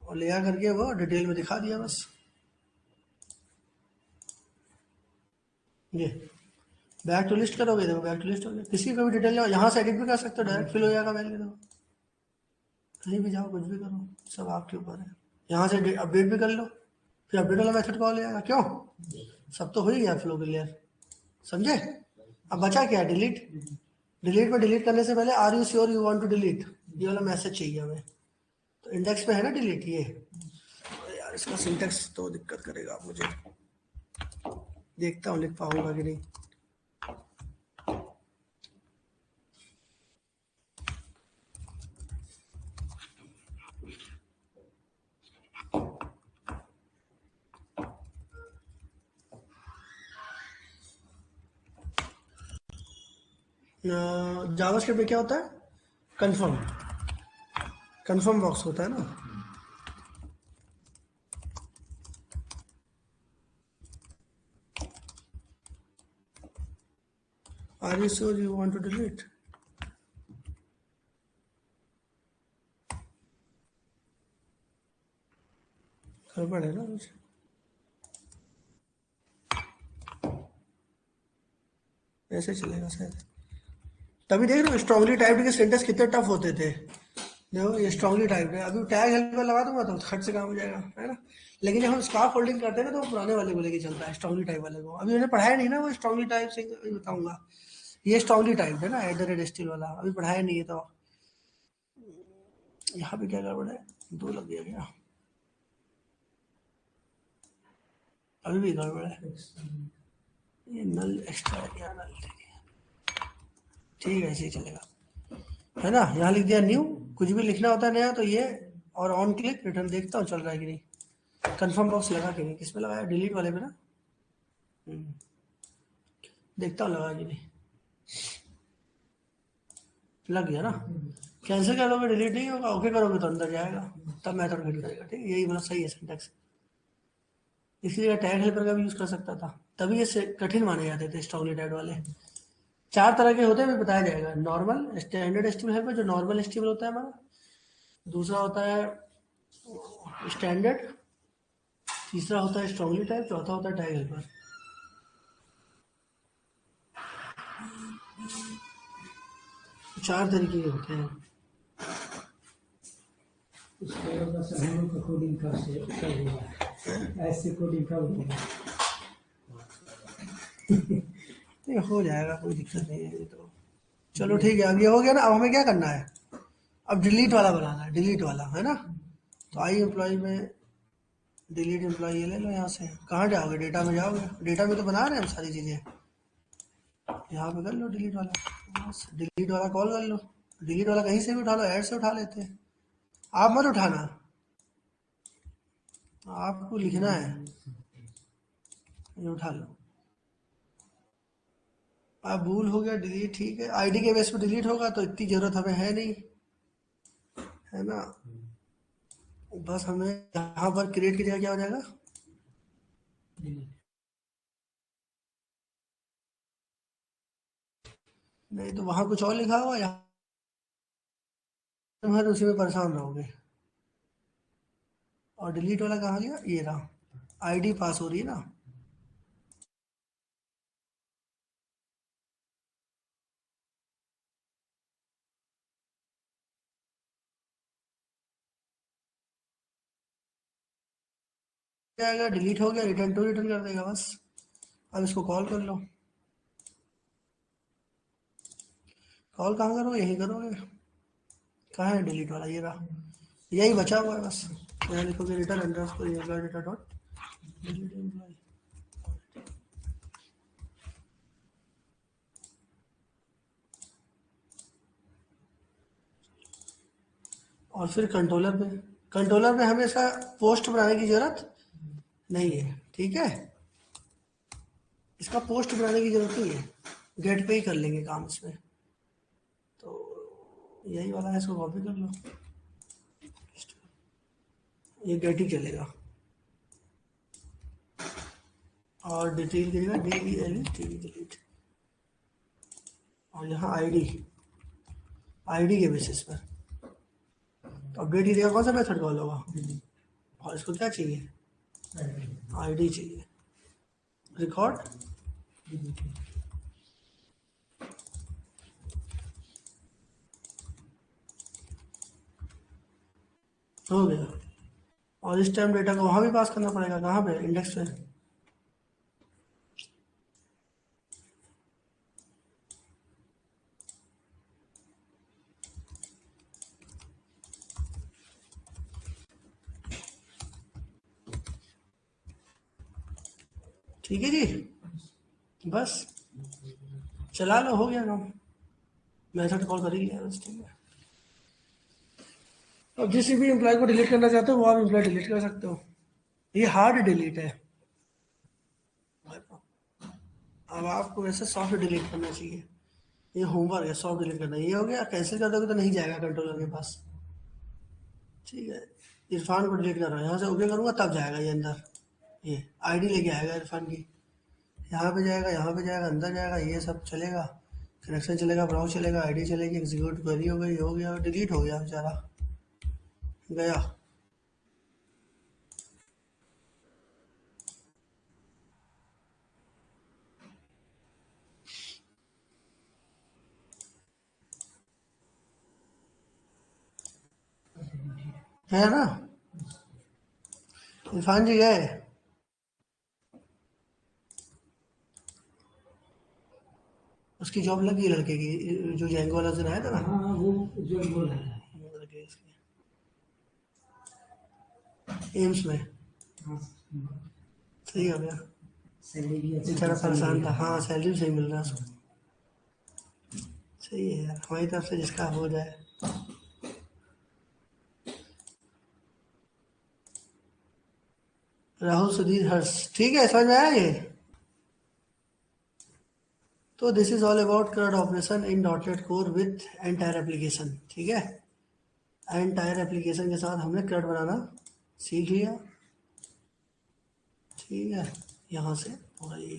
और ले आ करके वो डिटेल में दिखा दिया बस। जी बैक टू लिस्ट करोगे, देखो बैक टू लिस्ट हो गया। किसी को भी डिटेल जाओ, यहाँ से एडिट भी कर सकते हो, डायरेक्ट फिल हो जाएगा वैल्यू। देखो कहीं भी जाओ, कुछ भी करो, सब आपके ऊपर है। यहाँ से अपडेट भी कर लो, फिर अपडेट वाला मेथड कॉल आएगा। क्यों, सब तो हो ही गया फ्लो क्लियर, समझे। अब बचा क्या, डिलीट। डिलीट में डिलीट करने से पहले are you sure you want to delete, ये वाला मैसेज चाहिए हमें। तो इंडेक्स पे है ना डिलीट, ये। अरे यार इसका सिंटेक्स तो दिक्कत करेगा मुझे, देखता हूँ लिख पाऊंगा कि नहीं। जावास्क्रिप्ट में क्या होता है, कंफर्म, कंफर्म बॉक्स होता है ना। Are you sure you want to delete, गड़बड़ है ना कुछ। ऐसे चलेगा शायद, तभी देख रहे हो स्ट्रांगली टाइप्ड के सेंटेंस कितने टफ होते थे। देखो ये स्ट्रांगली टाइप्ड है, अभी टैग हेल्पर लगा दूंगा तो खट से काम हो जाएगा, है ना। लेकिन जब हम स्कार्फ फोल्डिंग करते हैं ना, तो वो पुराने वाले को लेके चलता है, स्ट्रांगली टाइप वाले को। अभी मैंने पढ़ाया नहीं ना वो स्ट्रांगली टाइप से, बताऊंगा। ये स्ट्रांगली टाइप है ना, @स्टिल वाला, अभी पढ़ाया नहीं है। तो यहाँ पे क्या गड़बड़ है, 2 लग गया क्या, अभी भी गड़बड़ है। ये नल एक्स्ट्रा है क्या, नल ठीक है, ऐसे ही चलेगा, है ना। यहाँ लिख दिया न्यू, कुछ भी लिखना होता है नया तो ये, और ऑन क्लिक रिटर्न, देखता हूँ चल रहा है कि नहीं। कंफर्म बॉक्स लगा कि नहीं, किस पे लगाया, डिलीट वाले पे ना। देखता हूँ लगा कि नहीं, लग गया ना। कैंसिल करोगे डिलीट नहीं होगा, ओके करोगे तो अंदर जाएगा, तब मेथड फिट करेगा। ठीक है, यही मतलब सही है सिंटैक्स। इसी जगह टैग हेल्पर का भी यूज कर सकता था, तभी ये कठिन माने जाते थे स्ट्रांगली टैग वाले। 4 तरह के होते हैं, भी बताया जाएगा। नॉर्मल स्टैंडर्ड एचटीएमएल हेल्पर, जो नॉर्मल एचटीएमएल होता है हमारा। दूसरा होता है स्टैंडर्ड, तीसरा होता है स्ट्रांगली टाइप, चौथा होता है टैग हेल्पर। चार तरीके के होते हैं। उसके बाद सर हम लोग का कोडिंग कब हुआ, ऐसे कोडिंग कब होती है। ये हो जाएगा, कोई दिक्कत नहीं है। ये तो चलो ठीक है, अब ये हो गया ना। अब हमें क्या करना है, अब डिलीट वाला बनाना है, डिलीट वाला, है ना। तो आई एम्प्लॉय में डिलीट एम्प्लॉय, ये ले लो। यहाँ से कहाँ जाओगे, डेटा में जाओगे, डेटा में तो बना रहे हैं हम सारी चीज़ें। यहाँ पे कर लो डिलीट वाला, बस डिलीट वाला कॉल कर लो। डिलीट वाला कहीं से भी उठा लो, ऐड से उठा लेते हैं। आप मत उठाना, आपको लिखना है, ये उठा लो। अब भूल हो गया डिलीट, ठीक है, आईडी के बेस पे डिलीट होगा तो इतनी जरूरत हमें है नहीं, है ना। बस हमें यहाँ पर क्रिएट की जगह क्या हो जाएगा, नहीं तो वहां कुछ और लिखा हुआ, यहाँ तुम हर उसी में परेशान रहोगे। और डिलीट वाला कहाँ गया, ये रहा, आईडी पास हो रही है ना। क्या आएगा, डिलीट हो गया, रिटर्न टू रिटर्न कर देगा बस। अब इसको कॉल कर लो। कॉल कहाँ करोगे, यहीं करोगे। कहाँ है डिलीट वाला, ये रहा, यही बचा हुआ है बस। यहाँ लिखोगे return underscore data dot delete employee. और फिर कंट्रोलर पे हमें इसका पोस्ट बनाने की जरूरत नहीं है, ठीक है। इसका पोस्ट बनाने की जरूरत नहीं है, गेट पे ही कर लेंगे काम इसमें। तो यही वाला है, इसको कॉपी कर लो, ये गेट ही चलेगा। और डिटेल की जगह DELET डिलीट, और यहाँ आईडी के बेसिस पर तो अपडेट ही देगा। कौन सा मेथड कॉल होगा, और इसको क्या चाहिए, आईडी चाहिए। रिकॉर्ड हो गया। और इस टाइम डेटा को वहाँ भी पास करना पड़ेगा, कहाँ पे, इंडेक्स पे। ठीक है जी, बस चला लो, हो गया काम। मेथड कॉल कर ही लिया बस, ठीक है। अब जिस भी एम्प्लॉय को डिलीट करना चाहते हो वो आप एम्प्लॉय डिलीट कर सकते हो। ये हार्ड डिलीट है, अब आपको वैसे सॉफ्ट डिलीट करना चाहिए। ये होमवर्क है, सॉफ्ट डिलीट करना। ये हो गया, कैंसिल कर दोगे तो नहीं जाएगा कंट्रोलर के पास, ठीक है। इरफान को डिलीट कर रहा है, यहाँ से ओके करूँगा तब जाएगा ये अंदर, ये आईडी लेके आएगा इरफान की, यहाँ पे जाएगा, यहाँ पे जाएगा, अंदर जाएगा, ये सब चलेगा, कनेक्शन चलेगा, ब्राउज चलेगा, आईडी चलेगी, एग्जीक्यूट क्वेरी हो गई, हो गया, डिलीट हो गया बेचारा, गया। है ना, इरफान जी गए। उसकी जॉब लगी लड़के की, जो जैंगो वाला दिन आया था ना, हाँ वो जो बोल रहा है। एम्स में, हाँ, सही हो गया। सैलरी भी अच्छी बेचारा खासी परेशान मिल था, रही है। हाँ सैलरी भी सही मिल रहा है उसको। सही है यार, हमारी तरफ से जिसका हो जाए। राहुल सुधीर हर्ष, ठीक है, समझ में आया ये। तो this is all about CRUD operation in .NET core with entire application, ठीक है। एंटायर एप्लीकेशन के साथ हमने CRUD बनाना सीख लिया, ठीक है। यहाँ से पूरा ये,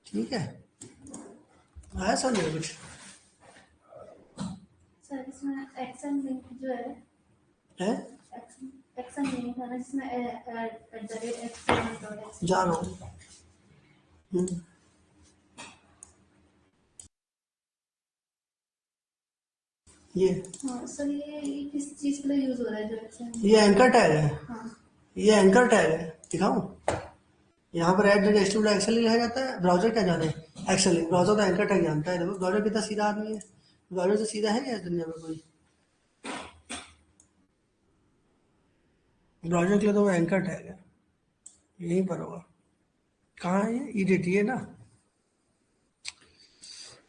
ठीक है। आया समझ में कुछ, सर इसमें एक्शन लिंक जो है एक्शन लिंक है ना, जिसमें @xml.xml जा रहा हूँ। ये हाँ सर, ये किस चीज के लिए यूज हो रहा है जो एक्शन? ये एंकर टैग है, हाँ ये एंकर टैग है, दिखाऊं। यहाँ पर @HTML लिखा जाता है, ब्राउजर क्या जाने, एक्सेल, ब्राउजर तो एंकर टैग जानता है। देखो ब्राउजर कितना सीधा आदमी है, ब्राउजर से सीधा है क्या इस दुनिया में कोई। ब्राउजर के लिए तो वो एंकर टैग है, यहीं पर होगा। कहाँ है ये, EDT ना,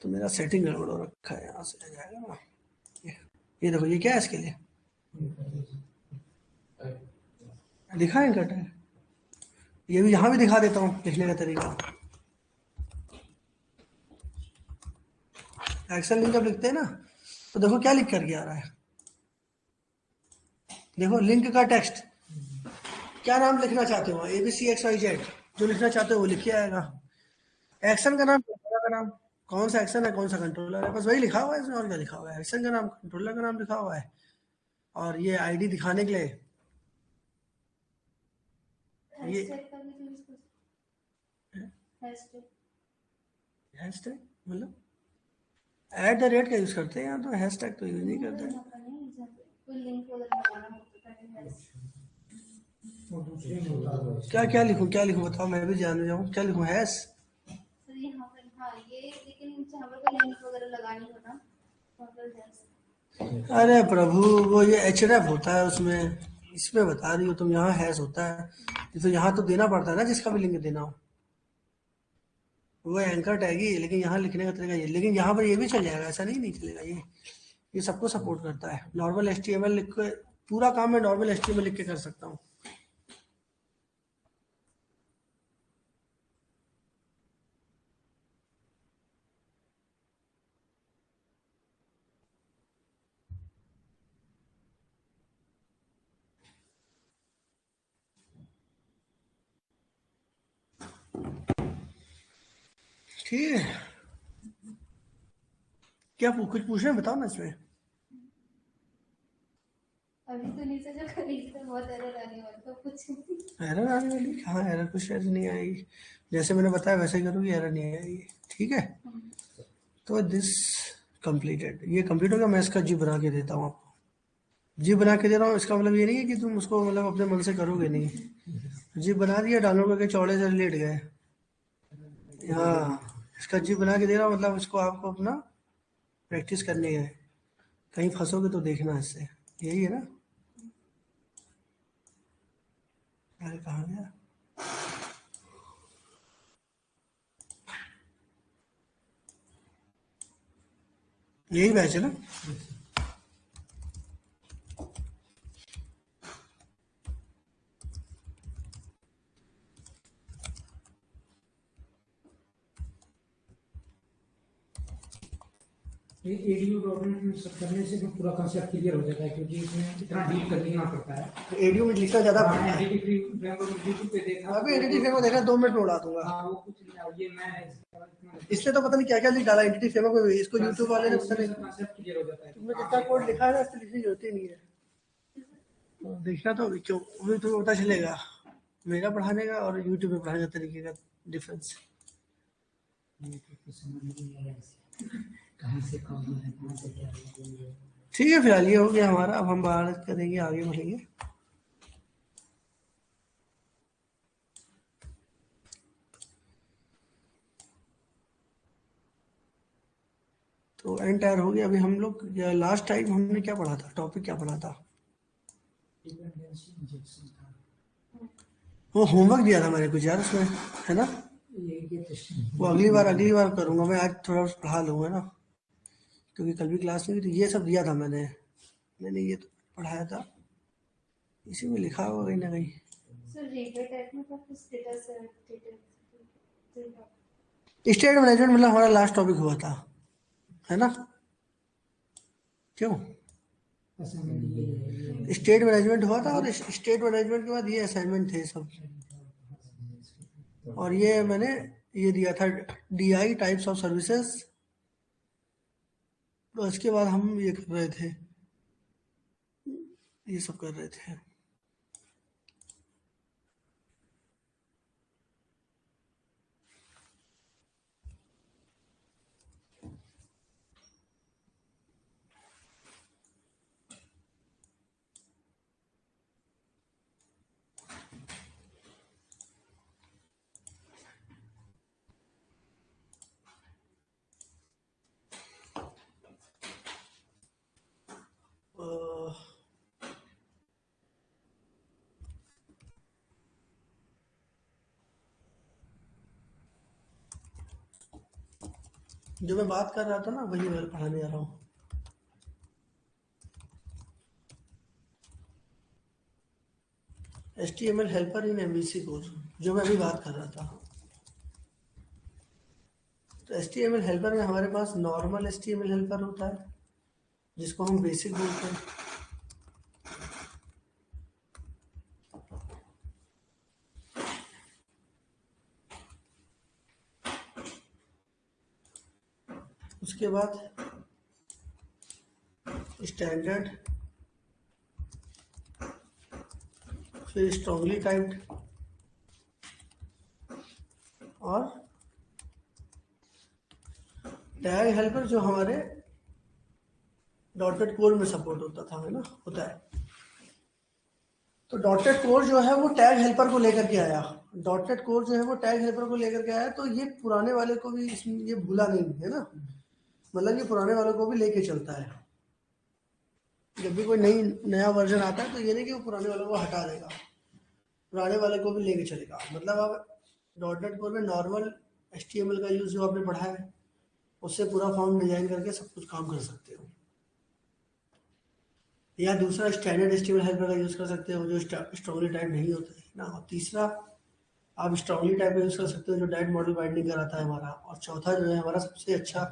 तो मेरा सेटिंग गड़बड़ हो रखा है, यहाँ से आ जाएगा ना। ये देखो, ये क्या है, इसके लिए लिखा है एंकर टैग। ये भी यहाँ भी दिखा देता हूँ लिखने का तरीका। एक्सेल लिंक जब लिखते हैं ना, तो देखो क्या लिख करके आ रहा है, देखो लिंक का टेक्स्ट, क्या नाम लिखना चाहते हो, ABCXYZ, जो लिखना चाहते हो वो लिख के आएगा। एक्शन का नाम, कंट्रोलर का नाम, कौन सा एक्शन है कौन सा कंट्रोलर है, बस वही लिखा हुआ है इसमें, और क्या लिखा हुआ है, एक्शन का नाम, कंट्रोलर का नाम लिखा हुआ है। और ये आईडी दिखाने के लिए ये हैशटैग का भी तो यूज कर सकते हैं। हैशटैग मतलब @ का यूज करते हैं, यहाँ तो हैशटैग तो यूज नहीं करते हैं। यहाँ पर नहीं, जहाँ पे कोई लिंक वगैरह लगाना हो तो पहले वो दूसरे में होता है। क्या क्या लिखूं बताओ, मैं भी जान जाऊँ, क्या लिखूं, हैश। सर यहाँ पर, हाँ ये, लेकिन जहाँ पर कोई लिंक वगैरह लगानी हो ना, वहाँ पर हैश। अरे प्रभु, वो ये href होता है उसमें, इसमें बता रही हो तुम, यहाँ हैश होता है। तो यहाँ तो देना पड़ता है ना, जिसका भी लिंक देना हो, वो एंकर टैग ही, लेकिन यहाँ लिखने का तरीका ये, लेकिन यहाँ पर ये भी चल जाएगा, ऐसा नहीं चलेगा ये। ये सबको सपोर्ट करता है। नॉर्मल HTML लिख के पूरा काम मैं नॉर्मल HTML लिख के कर सकता हूँ। ठीक है, क्या कुछ पूछ रहे हैं बताओ ना इसमें। अभी तो नीचे जो खरीद थे बहुत एरर आने वाला तो कुछ एरर आने वाली कहाँ, एरर कुछ एरर नहीं आएगी, जैसे मैंने बताया वैसे ही करोगी, एरर नहीं आएगी। ठीक है, तो दिस कंप्लीटेड, ये कंप्लीट हो गया। मैं इसका जी बना के देता हूँ आपको। जी बना के दे रहा हूँ इसका मतलब ये नहीं है कि तुम उसको मतलब अपने मन से करोगे नहीं। जी बना दिया, डाउनलोड करके चौड़े से लेट गए। हाँ, इसका जी बना के दे रहा हूँ मतलब इसको आपको अपना प्रैक्टिस करनी है। कहीं फंसोगे तो देखना इससे, यही है ना। अरे कहाँ गया, यही बैच है ना। ADU.NET में सब करने से तो पूरा कंसेप्ट क्लियर हो जाता है, क्योंकि इसमें इतना डीप करना पड़ता है। एडीयू में लिखना ज्यादा पड़ता है। एडिटिव फ्रेमवर्क यूट्यूब पे देखा, अभी एडिटिव फ्रेमवर्क देखा 2 मिनट में उड़ा दूंगा। हाँ वो कुछ नहीं, अब ये मैं इसलिए तो पता नहीं क्या क्या लिख डाला एडिटिव फ्रेमवर्क में, इसको यूट्यूब वाले ने पता नहीं कंसेप्ट क्लियर हो जाता है। तुमने कितना कोड लिखा है ना, इसको लिखने की जरूरत ही नहीं है। तो देखना तो क्यों, अभी तो पता चलेगा मेरा पढ़ाने का और यूट्यूब में पढ़ाने का तरीके का डिफरेंस। कहाँ से कौन है, कहाँ से क्या है। ठीक है, फिलहाल ये हो गया हमारा, अब हम बात करेंगे, आगे बढ़ेंगे। तो एंटायर हो गया। अभी हम लोग लास्ट टाइम हमने क्या पढ़ा था, टॉपिक क्या पढ़ा था, डिपेंडेंसी इंजेक्शन था। वो होमवर्क दिया था मैंने कुछ यार उसमें, है ना। ये वो अगली बार करूंगा मैं, आज थोड़ा पढ़ा लूंगा ना, क्योंकि कल भी क्लास में भी तो ये सब दिया था मैंने ये तो पढ़ाया था, इसी में लिखा होगा कहीं ना कहीं। सर रेडियो टाइप में कुछ स्टेटस स्टेट मैनेजमेंट मतलब हमारा लास्ट टॉपिक हुआ था, है ना। क्यों, स्टेट मैनेजमेंट हुआ था और स्टेट मैनेजमेंट के बाद ये असाइनमेंट थे सब, और ये मैंने ये दिया था DI टाइप्स ऑफ सर्विसेज। तो इसके बाद हम ये कर रहे थे, ये सब कर रहे थे। अह, जो मैं बात कर रहा था ना वही मैं पढ़ाने जा रहा हूँ। HTML हेल्पर इन MVC कोर्स, जो मैं अभी बात कर रहा था। तो HTML हेल्पर में हमारे पास नॉर्मल HTML हेल्पर होता है जिसको हम बेसिक बोलते हैं। उसके बाद स्टैंडर्ड, फिर स्ट्रांगली टाइप्ड, और टैग हेल्पर जो हमारे डॉटेड कोड में सपोर्ट होता था, है ना, होता है। तो डॉटेड कोड जो है वो टैग हेल्पर को लेकर के आया, डॉटेड कोड जो है वो टैग हेल्पर को लेकर के आया। तो ये पुराने वाले को भी ये भूला नहीं है ना, मतलब ये पुराने वालों को भी लेके चलता है। जब भी कोई नया वर्जन आता है तो ये नहीं कि वो पुराने वालों को हटा देगा, पुराने वाले को भी लेके चलेगा। मतलब आप डॉटनेट कोड में नॉर्मल HTML का यूज़ जो आपने पढ़ा है उससे पूरा फॉर्म डिजाइन करके सब कुछ काम कर सकते हो। या दूसरा स्टैंडर्ड एचटीएमएल हेल्पर का यूज़ कर सकते हो जो स्ट्रांगली टाइप नहीं होता है ना, और तीसरा आप स्ट्रांगली टाइप का यूज़ कर सकते हो जो डायरेक्ट मॉडल बाइंडिंग कराता है हमारा, और चौथा जो है हमारा सबसे अच्छा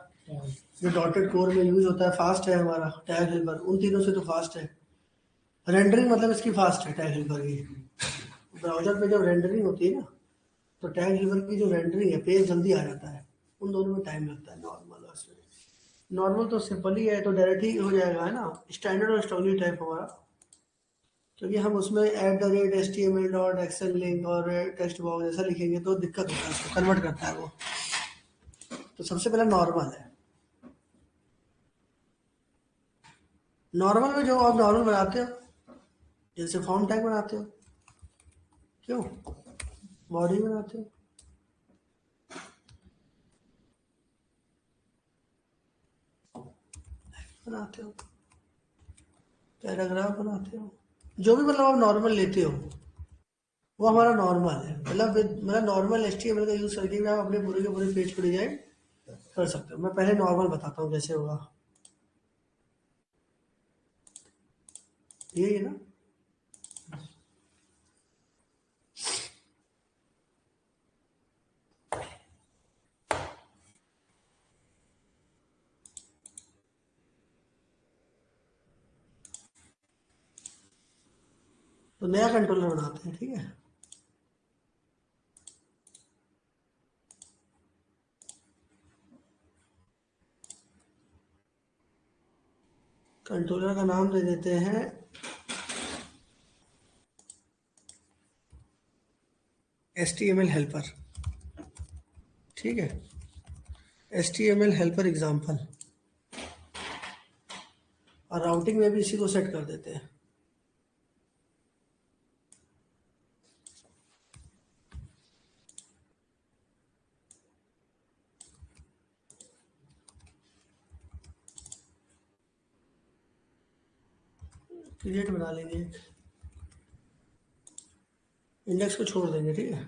जो डॉटेड कोर में यूज होता है, फास्ट है हमारा टैग हेल्पर। उन तीनों से तो फास्ट है, रेंडरिंग मतलब इसकी फास्ट है टैग हेल्पर की। ब्राउजर पे जब रेंडरिंग होती है ना, तो टैग हेल्पर की जो रेंडरिंग है पेज जल्दी आ जाता है। उन दोनों में टाइम लगता है नॉर्मल और नॉर्मल तो सिंपल ही है, तो डायरेक्ट ही हो जाएगा है ना। स्टैंडर्ड और स्ट्रांगली टाइप हमारा, क्योंकि हम उसमें @HTML लिंक और टेक्स्ट बॉक्स ऐसा लिखेंगे तो दिक्कत होता है, उसको कन्वर्ट करता है वो। तो सबसे पहला नॉर्मल है। नॉर्मल में जो आप नॉर्मल बनाते हो, जैसे फॉर्म टैग बनाते हो, क्यों बॉडी बनाते हो, बनाते हो पैराग्राफ बनाते हो, जो भी मतलब आप नॉर्मल लेते हो वो हमारा नॉर्मल है। मतलब नॉर्मल HTML का यूज़ करके भी आप अपने पूरे के पूरे पेज को डिजाइन कर सकते हो। मैं पहले नॉर्मल बताता हूँ कैसे होगा। यही है ना, तो नया कंट्रोलर बनाते हैं, ठीक है। कंट्रोलर का नाम दे देते हैं HTML हेल्पर, ठीक है। HTML हेल्पर एग्जाम्पल, और राउटिंग में भी इसी को सेट कर देते हैं। क्रिएट बना लेंगे, इंडेक्स को छोड़ देंगे, ठीक है।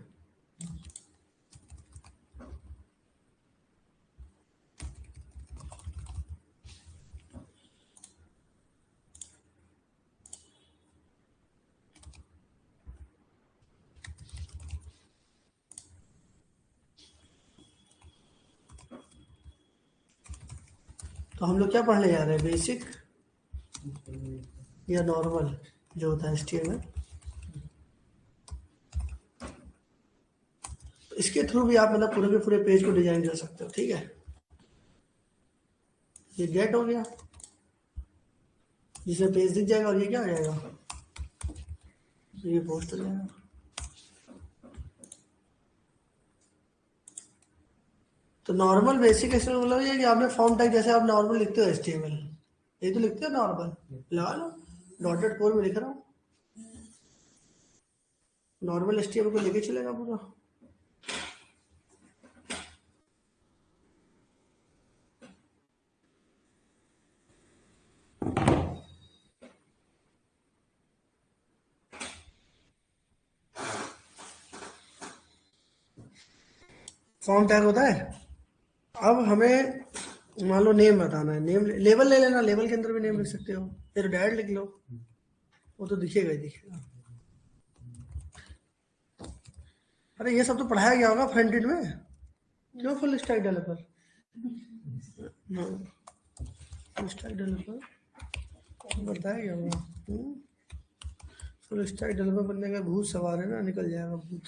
तो हम लोग क्या पढ़ने जा रहे हैं, बेसिक या नॉर्मल जो होता है HTML। तो इसके थ्रू भी आप मतलब पूरे के पूरे पेज को डिजाइन कर सकते हो, ठीक है। ये गेट हो गया, जिसमें पेज दिख जाएगा, और ये क्या हो जाएगा, ये पोस्ट हो जाएगा। तो नॉर्मल बेसिक HTML मतलब ये कि आपने फॉर्म टैग जैसे आप नॉर्मल लिखते हो HTML, ये तो लिखते हो नॉर्मल, लगा लो डॉटेड कोड में लिख रहा हूँ, नॉर्मल HTML को लेके चलेगा पूरा। फॉर्म टैग होता है। अब हमें मान लो नेम बताना है, नेम लेबल ले लेना, लेबल के अंदर भी नेम लिख सकते हो, फिर डायरेक्ट लिख लो, वो तो दिखेगा ही दिखेगा। अरे ये सब तो पढ़ाया गया होगा फ्रंट एंड में, क्यों full stack developer, full stack developer बताया गया होगा। फुल स्टैक डेवलपर बनने का भूत सवार है ना, निकल जाएगा भूत,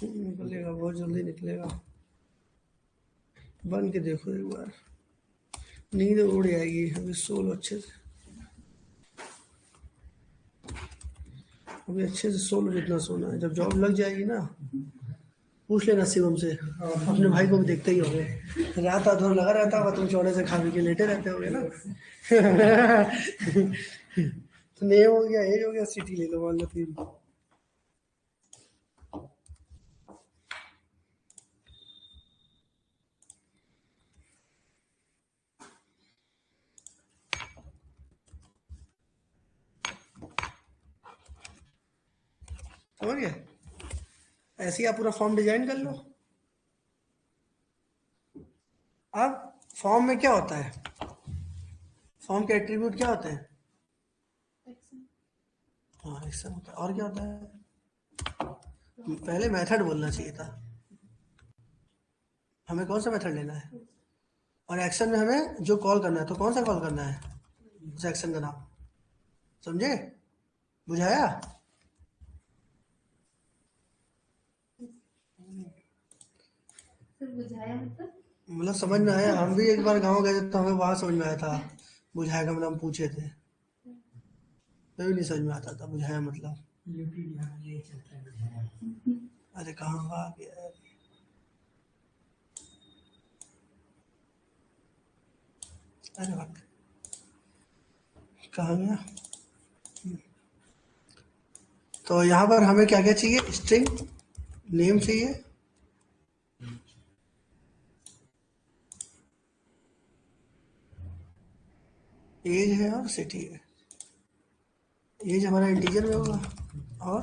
निकलेगा बहुत जल्दी निकलेगा। बन के देखो एक बार, नींद उड़ जाएगी, अभी सो लो अच्छे से, अभी अच्छे से सो लो जितना सोना है। जब जॉब लग जाएगी ना, पूछ लेना शिवम से, अपने भाई को भी देखते ही होगे, रात रात भर लगा रहता होगा, तुम चौड़े से खा पी के लेटे रहते होगे ना। तो नेम हो गया, एज हो गया, सिटी ले लो, मान लो 3। समझ गए, ऐसे ही आप पूरा फॉर्म डिजाइन कर लो। अब फॉर्म में क्या होता है, फॉर्म के एट्रीब्यूट क्या होते हैं, हाँ एक्शन होता है। और क्या होता है? पहले मेथड बोलना चाहिए था। हमें कौन सा मेथड लेना है? और एक्शन में हमें जो कॉल करना है, तो कौन सा कॉल करना है उस एक्शन का नाम? समझे? बुझाया? फिर बुझाया मतलब? मतलब समझ में आया? हम भी एक बार गाँव गए थे तो हमें वहाँ समझ में आया था। बुझाया का मतलब हम पूछे थे, मैं भी नहीं समझ में आता था बुझाया मतलब। यूपी बिहार में यही चलता है। अरे कहाँ आ गया यार? अरे वक्त कहाँ गया? तो यहाँ पर हमें क्या क्या चाहिए? स्ट्रिंग नेम चाहिए, एज है और सिटी है। एज हमारा इंटीजर में होगा। और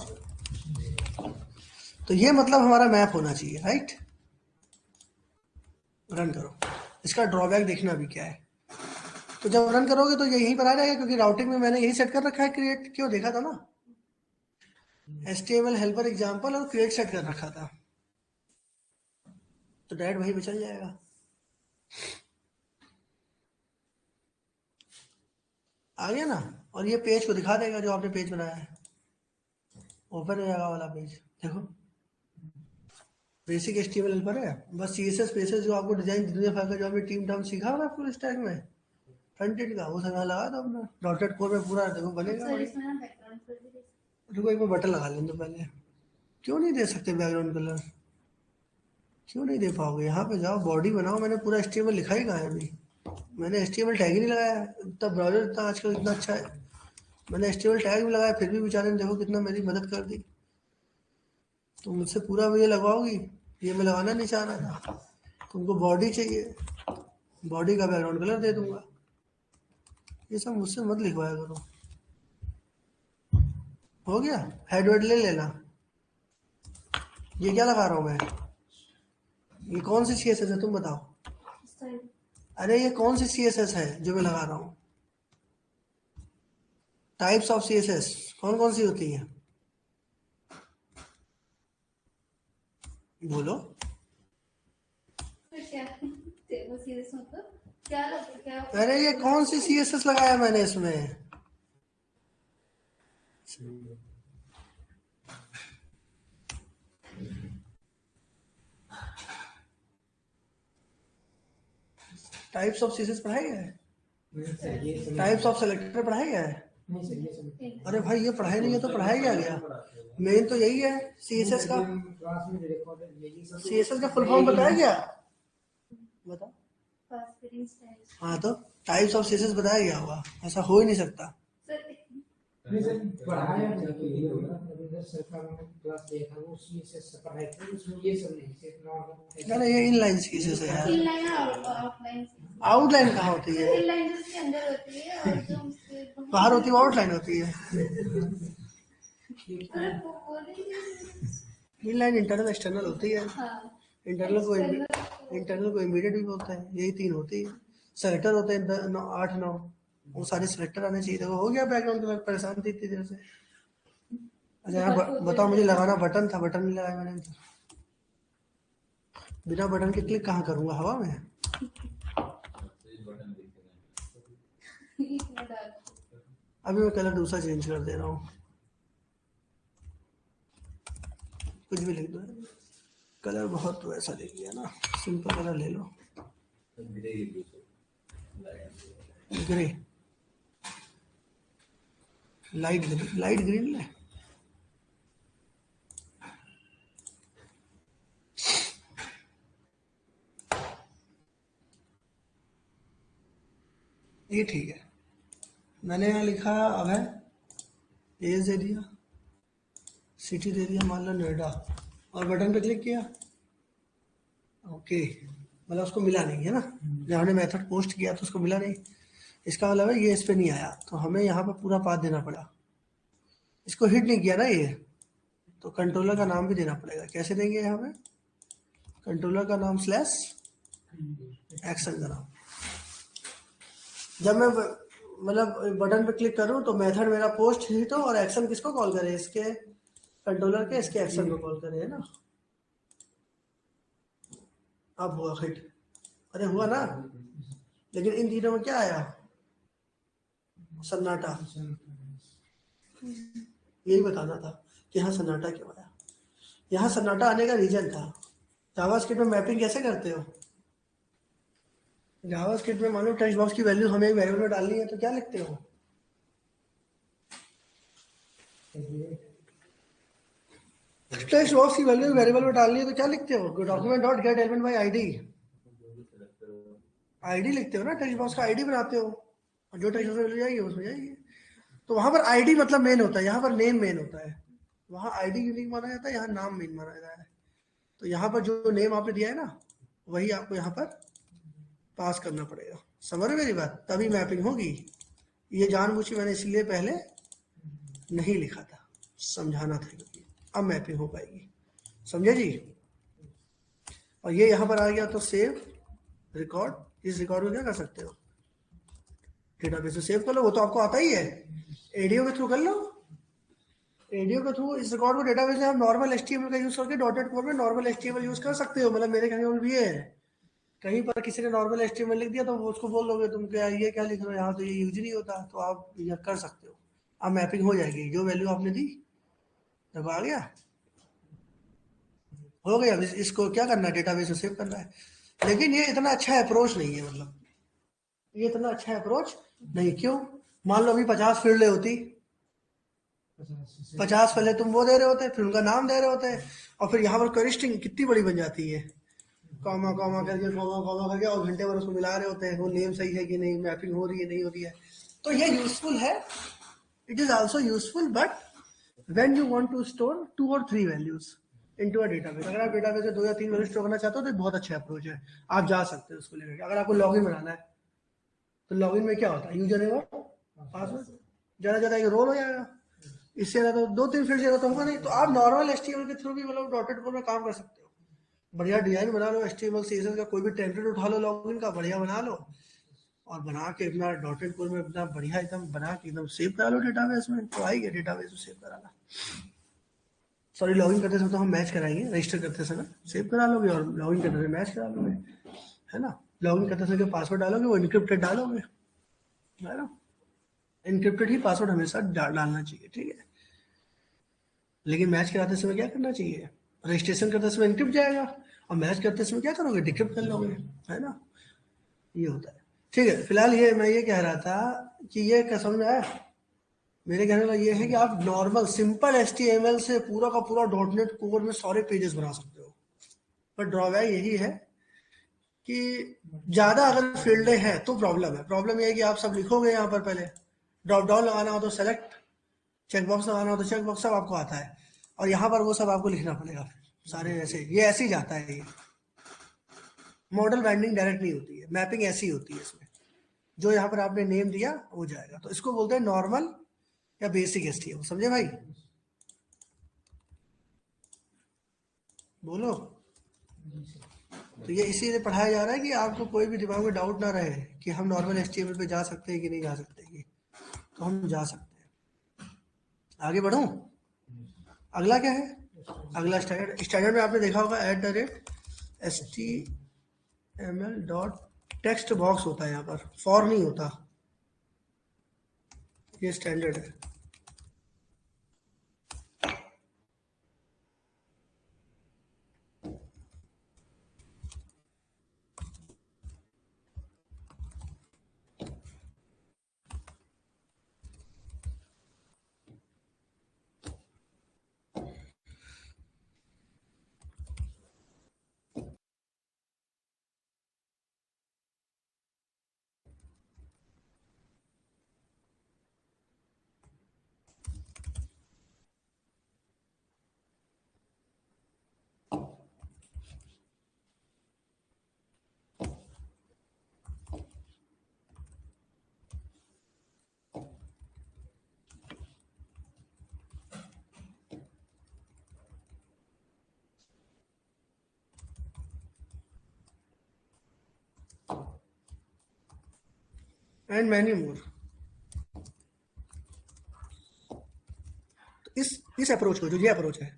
तो ये मतलब हमारा मैप होना चाहिए, राइट? रन करो। इसका ड्रॉबैक देखना भी क्या है। तो जब रन करोगे तो ये यहीं पर आ जाएगा, क्योंकि राउटिंग में मैंने यही सेट कर रखा है, क्रिएट क्यों देखा था ना, HTML हेल्पर एग्जाम्पल और क्रिएट सेट कर रखा था, तो डायरेक्ट वहीं पे चल जाएगा। आ गया ना? और ये पेज को दिखा देगा जो आपने पेज बनाया है, ओपन हो जाएगा वाला पेज। देखो बेसिक HTML हेल्पर है, बस CSS पेसेस जो आपको डिजाइन दुनिया भर का जो आपने टीम टर्म सीखा होगा फुल स्टैक में फ्रंट एंड का, वो सब यहाँ लगा दो अपना डॉटेड कोड में पूरा, देखो बनेगा सर बढ़िया। इसमें ना बैकग्राउंड पर भी देख देखो एक बार बटन लगा लें तो पहले, क्यों नहीं दे सकते बैकग्राउंड कलर? क्यों नहीं दे पाओगे? यहाँ पे जाओ बॉडी बनाओ, मैंने पूरा HTML लिखा ही कहाँ है अभी? मैंने HTMल टैग ही नहीं लगाया। इतना ब्राउजर इतना आजकल इतना अच्छा है, मैंने HTML टैग भी लगाया, फिर भी बेचारे ने देखो कितना मेरी मदद कर दी। तुम मुझसे पूरा ये लगवाओगी? ये मैं लगाना नहीं चाह रहा था। तुमको बॉडी चाहिए, बॉडी का बैकग्राउंड कलर दे दूंगा। ये सब मुझसे मत लिखवाया करो। हो गया? हेड वेड ले लेना। ये क्या लगा रहा हूँ मैं? ये कौन सी CSS है तुम बताओ? स्टाइल। अरे ये कौन सी CSS है जो मैं लगा रहा हूँ? टाइप्स ऑफ CSS कौन कौन सी होती हैं? बोलो। फिर क्या वो सीरियस मतलब क्या लगे क्या? अरे ये कौन सी CSS लगाया मैंने इसमें? टाइप्स ऑफ CSS पढ़ाया गया है? नहीं सर ये सब टाइप्स ऑफ सेलेक्टर पढ़ाया गया है? नहीं सर ये सब अरे भाई ये पढ़ाई नहीं है तो पढ़ाया क्या गया? मेन तो यही है CSS का। क्लास में रिकॉर्डेड यही सब CSS का फुल फॉर्म बताया गया? बताओ। Fasting style. हाँ तो टाइप्स ऑफ CSS बताया गया होगा, ऐसा हो ही नहीं सकता। सर नहीं सर पढ़ाया नहीं तो ये होगा रविंद्र सर का मैंने क्लास लिया था वो CSS से पढ़ाई थी, उसमें ये सब नहीं सिर्फ नॉर्मल। अरे ये इनलाइन CSS है यार। इनलाइन और आउटलाइन। आउटलाइन कहाँ होती है? इनलाइन जो उसके अंदर होती है और जो उसके बाहर होती है, आउटलाइन होती है। अरे वो बोलेंगे। इनलाइन इंटरनल एक्सटर्नल होती है। हाँ इंटरनल को इमीडिएट भी बोलते हैं, यही तीन होती है। सेलेक्टर होते हैं 8-9, वो सारे सेलेक्टर आने चाहिए। देखो हो गया बैकग्राउंड कलर, परेशान थी इतनी देर से। अच्छा यहाँ बताओ, मुझे लगाना बटन था, बटन नहीं लगाया मैंने। बिना बटन के क्लिक कहाँ करूँगा हवा में? इतना डाल। अभी मैं कलर दूसरा चेंज कर दे रहा हूँ, कुछ भी लिख दो। कलर बहुत वैसा ले लिया ना, सिंपल कलर ले लो, ग्रे, लाइट ग्रीन ले। ये ठीक है। मैंने यहाँ लिखा अब है, एज दे दिया, सिटी दे दिया, मान लो नोएडा, और बटन पे क्लिक किया। ओके, मतलब उसको मिला नहीं है ना, जब हमने मेथड पोस्ट किया तो उसको मिला नहीं। इसका मतलब है ये इस पे नहीं आया, तो हमें यहाँ पे पूरा पाथ देना पड़ा। इसको हिट नहीं किया ना ये, तो कंट्रोलर का नाम भी देना पड़ेगा। कैसे देंगे यहाँ पे? कंट्रोलर का नाम स्लैश एक्शन का नाम। जब मैं मतलब बटन पे क्लिक करूँ तो मेथड मेरा पोस्ट हिट हो और एक्शन किसको कॉल करे, इसके कंट्रोलर के इसके एक्शन को कॉल करे, है ना। अब हुआ हिट, अरे हुआ ना, लेकिन इन तीनों में क्या आया, सन्नाटा। यही बताना था कि यहाँ सन्नाटा क्यों आया। यहाँ सन्नाटा आने का रीजन था, जावास्क्रिप्ट में मैपिंग कैसे करते हो। जावास्क्रिप्ट में मान लो टेक्स्ट बॉक्स की वैल्यू हमें एक वेरिएबल में डालनी है तो क्या लिखते हो, टेक्स्ट बॉक्स की वैल्यू वेरिएबल में डालनी है तो क्या लिखते हो, document dot gate element by ID, ID लिखते हो ना, टेक्स्ट बॉक्स का आईडी बनाते हो और जो टेक्स्ट बॉक्स वैल्यू जाएगी उसमें जाएगी। तो वहां पर आईडी मतलब मेन होता है, यहाँ पर नेम मेन होता है। वहां आईडी यूनिक माना जाता है, यहाँ नाम मेन माना जाता है। तो यहाँ पर जो नेम आपने दिया है ना, वही आपको यहाँ पर पास करना पड़ेगा। समझ रहे मेरी बात, तभी मैपिंग होगी। ये जानबूझ के मैंने इसलिए पहले नहीं लिखा था, समझाना था, क्योंकि अब मैपिंग हो पाएगी। समझे जी। और ये यहाँ पर आ गया तो सेव रिकॉर्ड, इस रिकॉर्ड को क्या कर सकते हो, डेटाबेस में सेव कर लो, वो तो आपको आता ही है, एडीओ के थ्रू कर लो। एडीओ के थ्रू इस रिकॉर्ड को डेटाबेस में आप नॉर्मल एचटीएमएल का यूज करके डॉटेड कोड में नॉर्मल एचटीएमएल यूज कर सकते हो। मतलब मेरे कहने में भी है, कहीं पर किसी ने नॉर्मल एचटीएमएल लिख दिया तो वो उसको बोल दोगे तुम क्या ये क्या लिख रहे हो, यहाँ तो ये यूज ही नहीं होता, तो आप ये कर सकते हो। अब मैपिंग हो जाएगी, जो वैल्यू आपने दी जब आ गया हो गया। इसको क्या करना है, डेटाबेस में सेव करना है। लेकिन ये इतना अच्छा अप्रोच नहीं है, मतलब ये इतना अच्छा अप्रोच नहीं। क्यों, मान लो अभी 50 फील्डें होती, 50 पहले तुम वो दे रहे होते, फिर उनका नाम दे रहे होते, और फिर यहाँ पर क्वेरी स्ट्रिंग कितनी बड़ी बन जाती है, कॉमा कॉमा करके कॉमा कॉमा करके, और घंटे भर उसको मिला रहे होते हैं, वो नेम सही है कि नहीं, मैपिंग हो रही है नहीं हो रही है। तो ये यूजफुल है, it is also useful, but when you want to store 2 or 3 values into a database, अगर आप डेटाबेस में 2 या 3 वैल्यू स्टोर करना चाहते हो तो बहुत अच्छा अप्रोच है, आप जा सकते हो उसको लेकर। अगर आपको लॉगिन बनाना है तो लॉगिन में क्या होता है, यूजर नेम और पासवर्ड, ज़्यादा ज़्यादा एक रोल हो जाएगा, इससे ज़्यादा तो 2-3 फील्ड ज़्यादा तो होगा नहीं। तो आप नॉर्मल एचटीएमएल के थ्रू भी मतलब डॉटेड कोड में काम कर सकते हो। बढ़िया डिजाइन बना लो, एचटीएमएल सीएसएस का कोई भी टेम्पलेट उठा लो, लॉगिन का बढ़िया बना लो, और बना के अपना डॉटेड कोड में अपना बढ़िया एकदम बना के एकदम सेव करा लो डेटाबेस में, तो आएगा डेटाबेस में सेव कराना। सॉरी, लॉगिन करते समय तो हम मैच कराएंगे, रजिस्टर करते समय सेव करा लोगे और लॉगिन करते समय मैच करा लोगे, है ना। लॉगिन करते समय पासवर्ड डालोगे वो इनक्रिप्टेड डालोगे, है ना। इनक्रिप्टेड ही पासवर्ड हमेशा डालना चाहिए, ठीक है। लेकिन मैच कराते समय क्या करना चाहिए, रजिस्ट्रेशन करते समय इनक्रिप्ट जाएगा, और मैच करते समय क्या करोगे, डिक्रिप्ट कर लोगे, है ना। ये होता है, ठीक है। फिलहाल ये मैं ये कह रहा था कि ये क्या समझ में आया, मेरे कहने का ये है कि आप नॉर्मल सिंपल एचटीएमएल से पूरा का पूरा डॉटनेट कोर में सारे पेजेस बना सकते हो। पर ड्रॉबैक यही है कि ज़्यादा अगर फील्डें हैं तो प्रॉब्लम है। प्रॉब्लम ये है कि आप सब लिखोगे यहाँ पर, पहले ड्रॉप डाउन लगाना हो तो सेलेक्ट, चेकबॉक्स लगाना हो तो चेकबॉक्स, सब आपको आता है, और यहाँ पर वो सब आपको लिखना पड़ेगा सारे। ऐसे ये ऐसे ही जाता है, ये मॉडल बाइंडिंग डायरेक्ट नहीं होती है, मैपिंग ऐसी होती है इसमें। जो यहाँ पर आपने नेम दिया हो जाएगा, तो इसको बोलते हैं नॉर्मल या बेसिक एचटीएमएल। समझे भाई, बोलो। तो ये इसीलिए पढ़ाया जा रहा है कि आपको कोई भी दिमाग में डाउट ना रहे कि हम नॉर्मल एचटीएमएल पे जा सकते हैं कि नहीं जा सकते, ये तो हम जा सकते हैं। आगे बढ़ूं, अगला क्या है, अगला स्टैंडर्ड। स्टैंडर्ड में आपने देखा होगा @HTML डॉट टेक्स्ट बॉक्स होता है, यहाँ पर फॉर नहीं होता, ये स्टैंडर्ड है। And many more. इस अप्रोच को, जो ये अप्रोच है,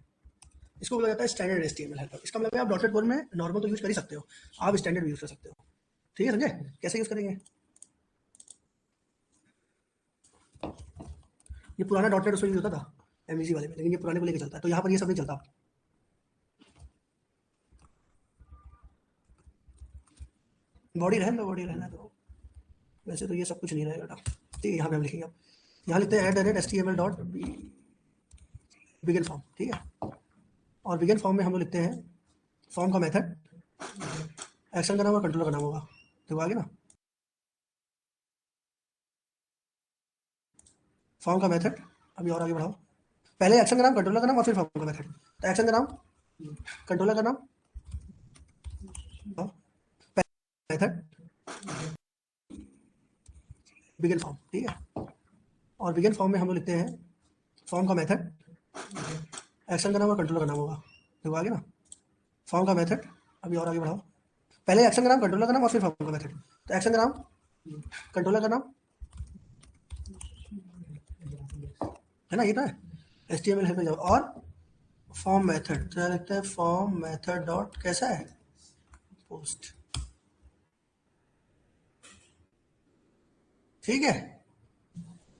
इसको बोला जाता है स्टैंडर्ड HTML हेल्पर। इसका मतलब है आप डॉटेड कोड में नॉर्मल तो यूज कर ही सकते हो, आप स्टैंडर्ड भी यूज कर सकते हो। ठीक है, समझे कैसे यूज करेंगे? ये पुराना डॉटेड उसमें यूज होता था MVC वाले में, लेकिन ये पुराने को लेकर चलता है, तो यहाँ पर ये सब नहीं चलता। बॉडी रहना दो, बॉडी रहना दो, वैसे तो ये सब कुछ नहीं रहेगा। ठीक है, यहाँ पे हम लिखेंगे, अब यहाँ लिखते हैं @HTML डॉट बिगिन फॉर्म। ठीक है, और बिगिन फॉर्म में हम लोग लिखते हैं फॉर्म का मेथड, एक्शन का नाम और कंट्रोलर का नाम होगा। देखो आगे ना, फॉर्म का मेथड, अभी और आगे बढ़ाओ, पहले एक्शन का नाम, कंट्रोलर का नाम और फिर फॉर्म का मेथड। तो एक्शन का नाम, कंट्रोलर का नाम, मेथड, बिगिन फॉर्म। ठीक है, और बिगिन फॉर्म में हम लोग लिखते हैं फॉर्म का मेथड, एक्शन का नाम और कंट्रोलर का नाम होगा। देखो आगे ना, फॉर्म का मेथड, अभी और आगे बढ़ाओ, पहले एक्शन का नाम, कंट्रोलर का नाम और फिर फॉर्म का मेथड। तो एक्शन का नाम, कंट्रोलर का नाम है ना, ये ना HTML है पे जाओ, और फॉर्म मेथड, तो लिखते हैं फॉर्म मेथड डॉट कैसा है, पोस्ट। ठीक है,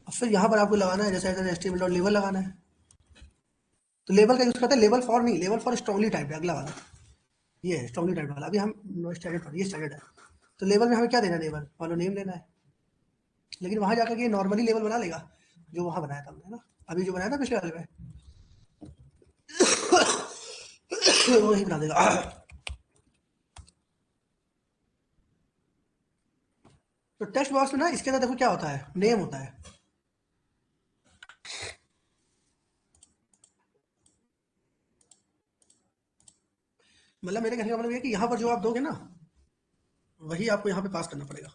अब फिर यहाँ पर आपको लगाना है जैसे HTML डॉट लेबल लगाना है। तो लेबल का यूज करते हैं, लेबल फॉर नहीं, लेबल फॉर स्ट्रॉन्गली टाइप है अगला वाला, ये है स्ट्रॉन्गली टाइप वाला। अभी हम स्टैंडर्ड पर, ये स्टैंडर्ड है। तो लेबल में हमें क्या देना है, लेबल वालों नेम देना है, लेकिन वहां जाकर के नॉर्मली लेबल बना लेगा जो वहां बनाया था हमने ना, अभी जो बनाया था पिछले वाले में वही बना देगा। तो टेक्स्ट बॉक्स में ना, इसके अंदर देखो क्या होता है, नेम होता है। मतलब मेरे कहने का मतलब ये है कि यहाँ पर जो आप दोगे ना, वही आपको यहाँ पे पास करना पड़ेगा।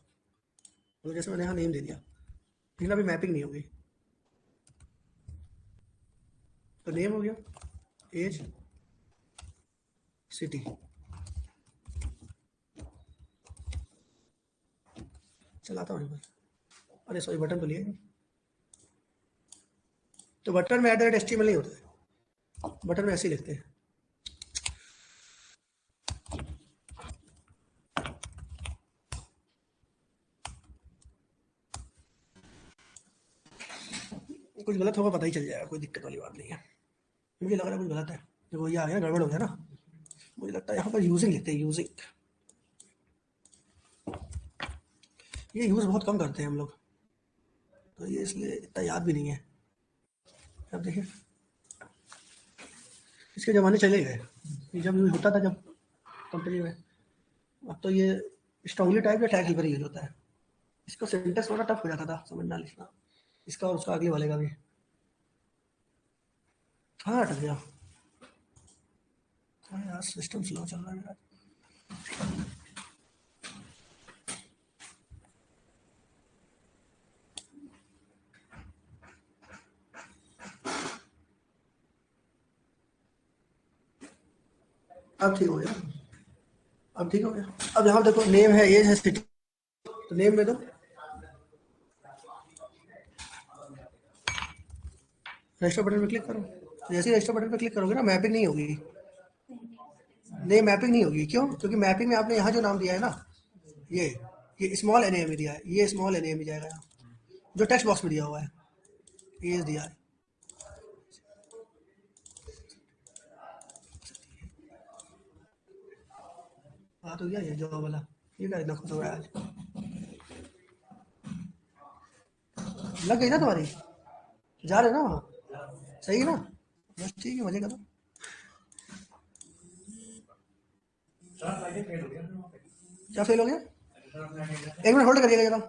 तो जैसे मैंने यहाँ नेम दे दिया, लेकिन अभी मैपिंग नहीं होगी, तो नेम हो गया, एज, सिटी, चलाता हूँ बस। अरे सॉरी, बटन तो लिया नहीं। तो बटन में @HTML नहीं होता है, बटन में ऐसे ही लिखते हैं। कुछ गलत होगा पता ही चल जाएगा, कोई दिक्कत वाली बात नहीं है। मुझे लग रहा है कुछ गलत है, देखो ये आ गया, गड़बड़ हो गया ना। मुझे लगता है यहाँ पर यूजिंग लिखते हैं, यूजिंग। ये यूज़ बहुत कम करते हैं हम लोग, तो ये इसलिए इतना याद भी नहीं है। अब देखिए, इसके ज़माने चले गए, ये जब यूज़ होता था जब कंपनी में, अब तो ये स्ट्रॉन्गली टाइप या टैग हेल्पर यूज होता है। इसको सिंटेक्स थोड़ा टफ हो जाता था समझना लिखना, इसका और उसका अगले वाले का भी। हाँ हट गया, हाँ यार सिस्टम स्लो चल रहा है मेरा। अब ठीक हो गया, अब ठीक हो गया। अब यहाँ देखो नेम है, एज है, सिटी, तो नेम में दो, रजिस्टर बटन पे क्लिक करो। तो जैसे ही रजिस्टर बटन पे क्लिक करोगे ना, मैपिंग नहीं होगी, नहीं मैपिंग नहीं होगी। क्यों? क्योंकि मैपिंग में आपने यहाँ जो नाम दिया है ना, ये स्मॉल एन में दिया है, ये स्मॉल एन में जाएगा यहाँ, जो टेक्स्ट बॉक्स में दिया हुआ है, ये दिया है। हाँ तो क्या ये जॉब वाला, ये क्या इतना खुश हो रहा है आज? लग गई ना तुम्हारी, जा रहे हो ना वहाँ, सही है ना, बस ठीक है, मजे करो। क्या फेल हो गया? एक मिनट होल्ड करिएगा जरा।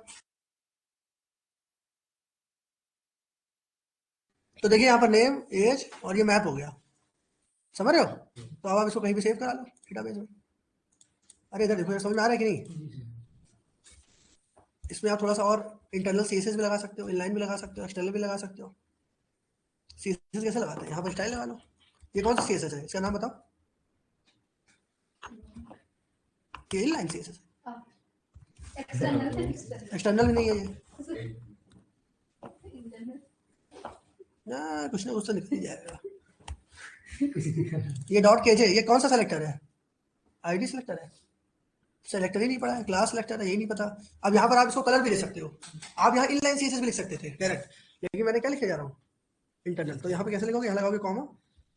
तो देखिए यहाँ पर नेम, एज और ये मैप हो गया, समझ रहे हो? तो अब आप इसको कहीं भी सेव करा लो डेटाबेस में। अरे इधर देखो, समझ में आ रहा है कि नहीं? इसमें आप थोड़ा सा और इंटरनल सीएसएस भी लगा सकते हो, इनलाइन भी लगा सकते हो, एक्सटर्नल भी लगा सकते हो। सीएसएस कैसे लगाते हैं? यहाँ पर स्टाइल लगा लो। ये कौन सा सीएसएस है, इसका नाम बताओ। ये इनलाइन सीएसएस है, एक्सटर्नल एक्सटर्नल भी नहीं है ये। कुछ ना कुछ तो निकल ही जाएगा। किसी की खैर। ये डॉट केजे, ये कौन सा सेलेक्टर है? आईडी सेलेक्टर है? सेलेक्टर ही नहीं पड़ा है, क्लास सेलेक्टर है, यही नहीं पता। अब यहाँ पर आप इसको कलर भी दे सकते हो। आप यहाँ इनलाइन सीएसएस भी लिख सकते थे डायरेक्ट, लेकिन मैंने क्या लिखे जा रहा हूँ, इंटरनल। तो यहाँ पे कैसे लिखोगे, यहाँ लगाओगे कॉमा,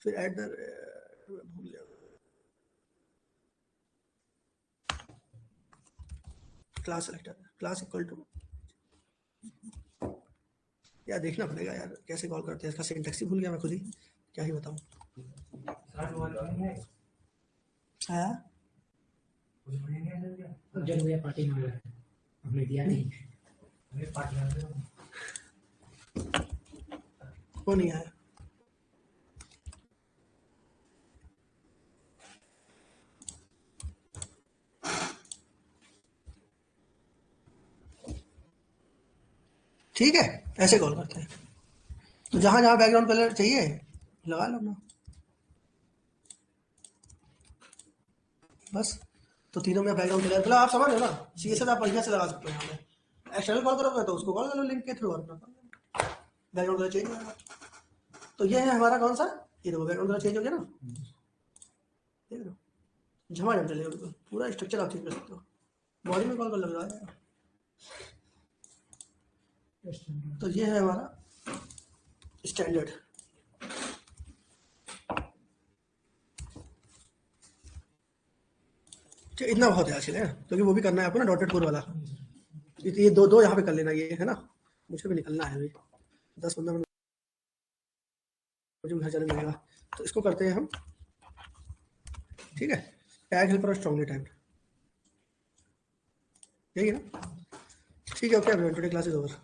फिर एट द भूल गया, class selector, class equal to, यार देखना पड़ेगा यार कैसे कॉल करते हैं, इसका सिंटैक्स ही भूल गया मैं खुद ही, क्या ही बताऊँ। हाँ जब भैया पार्टी मांग रहा है, हमने दिया नहीं। वो नहीं आया। ठीक है, ऐसे कॉल करते हैं। तो जहां जहां बैकग्राउंड कलर चाहिए लगा लो ना, बस। तो तीनों में बैकग्राउंड कलर, मतलब आप समझ रहे हो ना, सीएसएस आप बढ़िया से लगा सकते हो। यहाँ पे एक्सटर्नल कॉल करोगे तो उसको कॉल कर लो लिंक के थ्रू, और अपना बैकग्राउंड कलर चेंज हो जाएगा। तो ये है हमारा कौन सा, ये देखो बैकग्राउंड कलर चेंज हो गया ना, देख रहे हो, झमाझम चलेगा बिल्कुल, पूरा स्ट्रक्चर आप चेंज कर सकते हो। बॉडी में कॉल कर लग रहा है। तो ये है हमारा स्टैंडर्ड। इतना बहुत है आज के लिए, क्योंकि वो भी करना है आपको ना, डॉटेड कोर वाला। ये दो दो यहाँ पे कर लेना, ये है ना, मुझे भी निकलना है अभी 10-15 मिनट, मुझे घर जाने लगेगा। तो इसको करते हैं हम, ठीक है। टैग हेल्पर और स्ट्रांगली टाइम्ड, यही है ना। ठीक है, okay, today class is over.